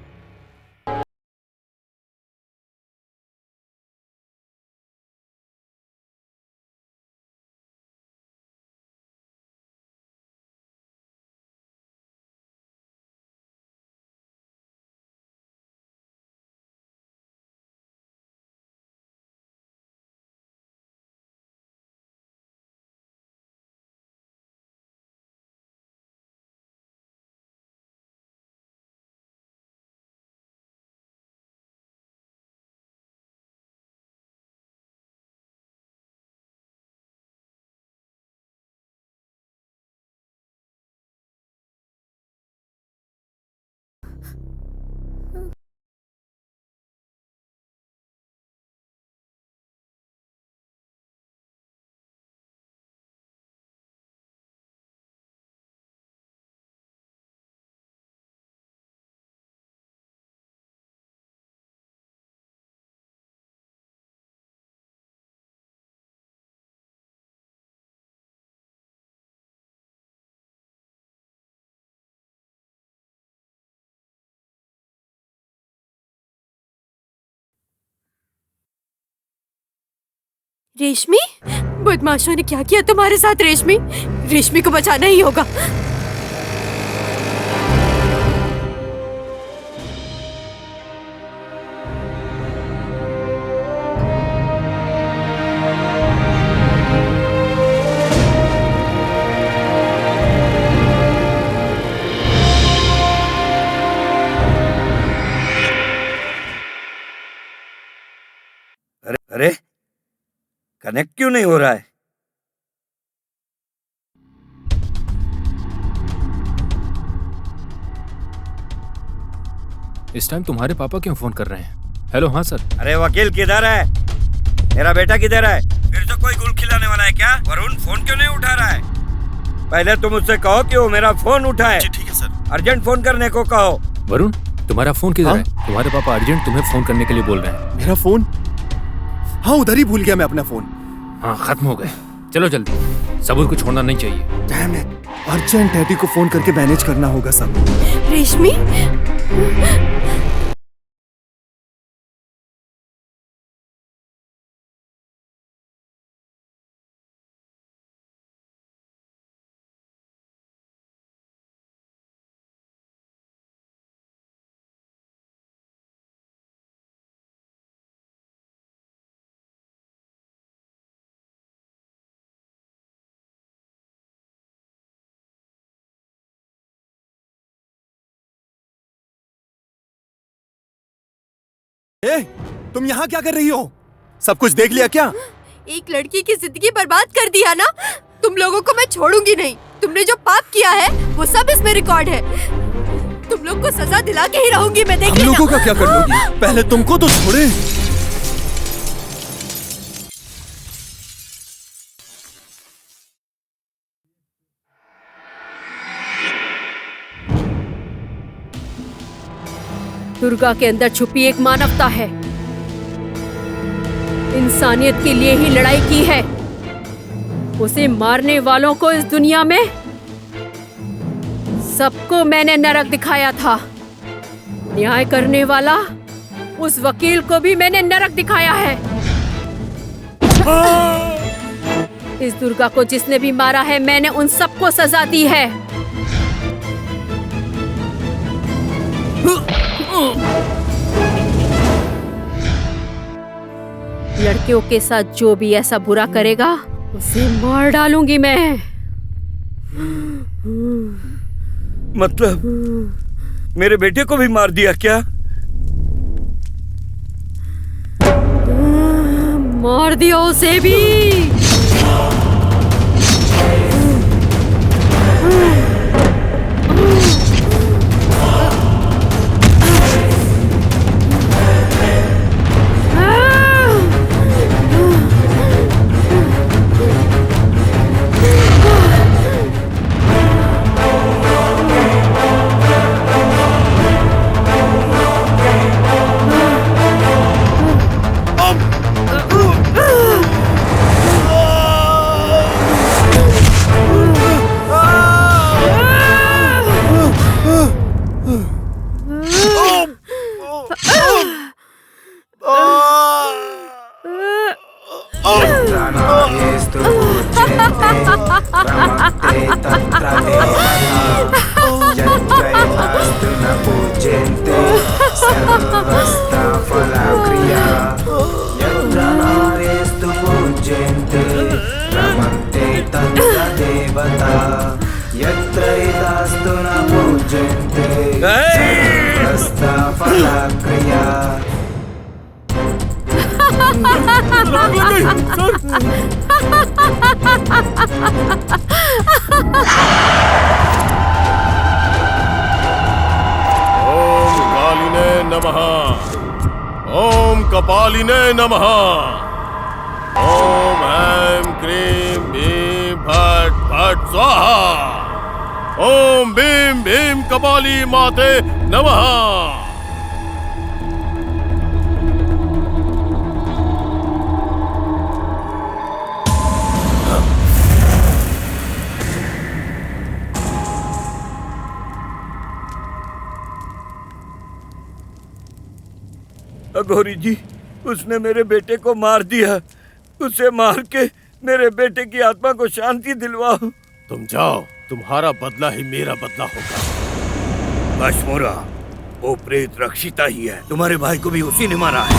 रेशमी, बदमाशों ने क्या किया तुम्हारे साथ रेशमी? रेशमी को बचाना ही होगा। अरे कनेक्ट क्यों नहीं हो रहा है? इस टाइम तुम्हारे पापा क्यों फोन कर रहे हैं? हेलो, हाँ सर। अरे वकील किधर है? मेरा बेटा किधर है? फिर तो कोई गुल खिलाने वाला है क्या? वरुण फोन क्यों नहीं उठा रहा है? पहले तुम मुझसे कहो कि वो मेरा फोन उठाए। ठीक है सर। अर्जेंट फोन करने को कहो। वरुण, तुम्हारा फोन किधर हाँ? है? तुम्हारे पापा अर्जेंट तुम्हें फोन करने के लिए बोल रहे हैं। मेरा फोन? हाँ, उधर ही भूल गया मैं अपना फोन। हाँ, खत्म हो गए। चलो जल्दी, सबूर को छोड़ना नहीं चाहिए। डैम इट, अर्जेंट डैडी को फोन करके मैनेज करना होगा सब। रेशमी, ए, तुम यहाँ क्या कर रही हो? सब कुछ देख लिया क्या? एक लड़की की जिंदगी बर्बाद कर दिया ना? तुम लोगों को मैं छोड़ूंगी नहीं। तुमने जो पाप किया है वो सब इसमें रिकॉर्ड है। तुम लोग को सजा दिला के ही रहूंगी मैं, देख हम लेना। लोगों का क्या कर लोगी? पहले तुमको तो छोड़े। दुर्गा के अंदर छुपी एक मानवता है। इंसानियत के लिए ही लड़ाई की है। उसे मारने वालों को इस दुनिया में सबको मैंने नरक दिखाया था। न्याय करने वाला उस वकील को भी मैंने नरक दिखाया है। इस दुर्गा को जिसने भी मारा है मैंने उन सबको सजा दी है। लड़कियों के साथ जो भी ऐसा बुरा करेगा उसे मार डालूंगी मैं। मतलब मेरे बेटे को भी मार दिया क्या? मार दिया उसे भी। ओम कालिने नमः। ओम कपालिने नमः। ओम ऐं क्रीं भीं फट् फट् स्वाहा। ओम भीम भीम कपाली माते नमः। अघोरी जी, उसने मेरे बेटे को मार दिया। उसे मार के मेरे बेटे की आत्मा को शांति दिलवाओ। तुम जाओ, तुम्हारा बदला ही मेरा बदला होगा। अशमोरा, वो प्रेत रक्षिता ही है, तुम्हारे भाई को भी उसी ने मारा है।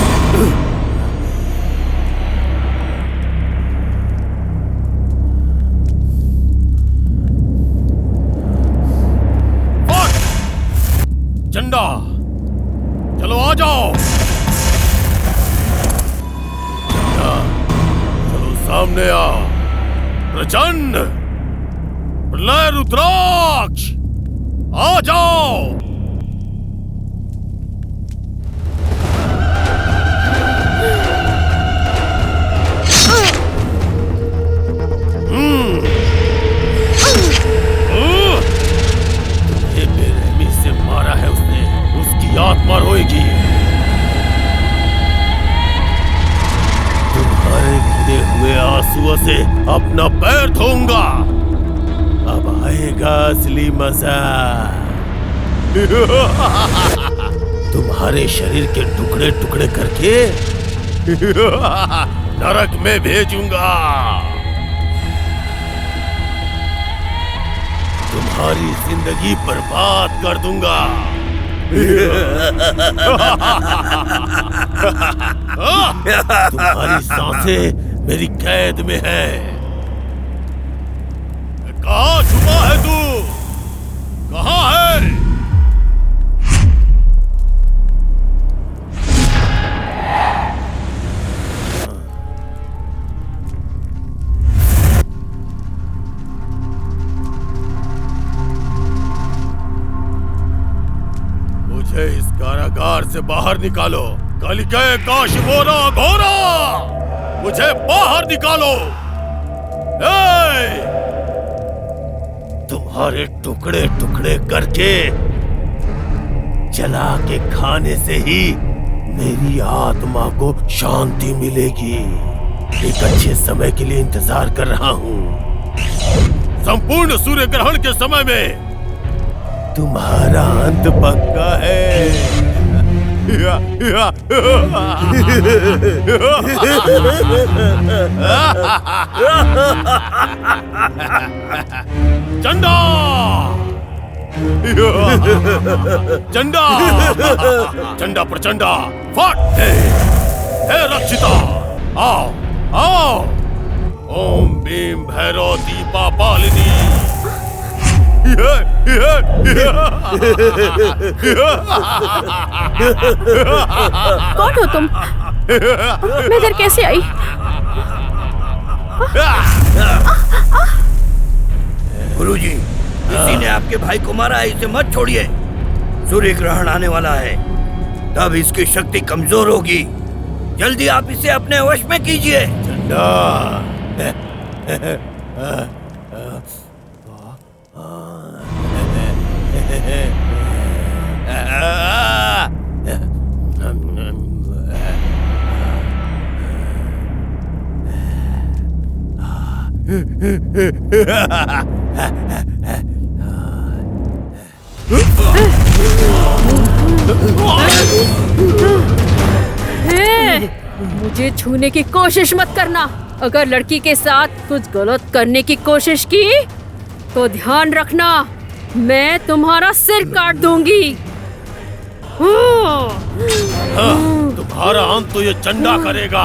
चंदा, चलो आ जाओ। चंदा, चलो सामने आ। प्रचंड, प्रलय रुद्राक्ष, आ जाओ। बेरहमी से मारा है उसने, उसकी आत्मा रोएगी। तुम्हारे गिरे हुए आंसुओं से अपना पैर धोऊंगा। अब आएगा असली मजा। तुम्हारे शरीर के टुकड़े टुकड़े करके नरक में भेजूंगा। तुम्हारी जिंदगी बर्बाद कर दूंगा। तुम्हारी सांसें मेरी कैद में है। कहाँ छुपा है तू? कहाँ है? मुझे इस कारागार से बाहर निकालो। कलिके काशमोरा घोरा, मुझे बाहर निकालो। तुम्हारे टुकड़े टुकड़े करके जला के खाने से ही मेरी आत्मा को शांति मिलेगी। एक अच्छे समय के लिए इंतजार कर रहा हूँ। संपूर्ण सूर्य ग्रहण के समय में तुम्हारा अंत पक्का है। चंदा, चंदा, चंदा प्रचंडा, फट! हे रक्षिता, आओ, आओ। ओम भीम भैरव दीपा पालिनी। कौन हो तुम? मैं इधर कैसे आई? गुरुजी, किसी ने आपके भाई को मारा है, इसे मत छोड़िए। सूर्य ग्रहण आने वाला है, तब इसकी शक्ति कमजोर होगी। जल्दी आप इसे अपने वश में कीजिए। मुझे छूने की कोशिश मत करना। अगर लड़की के साथ कुछ गलत करने की कोशिश की तो ध्यान रखना, मैं तुम्हारा सिर काट दूंगी। तुम्हारा अंत तो ये चंडा करेगा।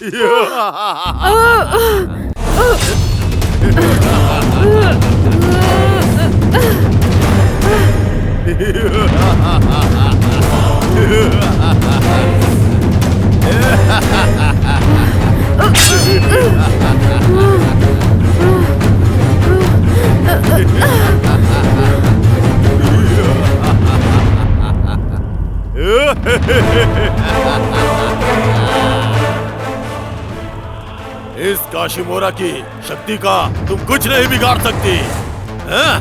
इस काशिमोरा की शक्ति का तुम कुछ नहीं बिगाड़ सकती। हाँ?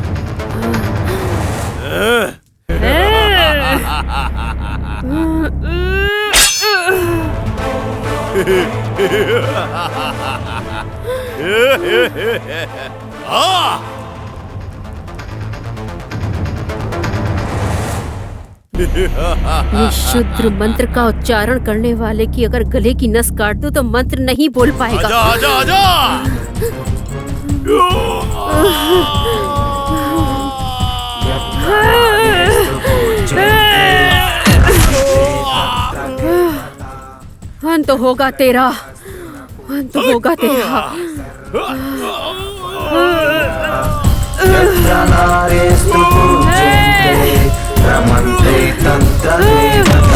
ये शुद्र मंत्र का उच्चारण करने वाले की अगर गले की नस काट दूं तो मंत्र नहीं बोल पाएगा। आजा आजा आजा। अंत होगा तेरा, अंत होगा तेरा। रमन्ते तंत्र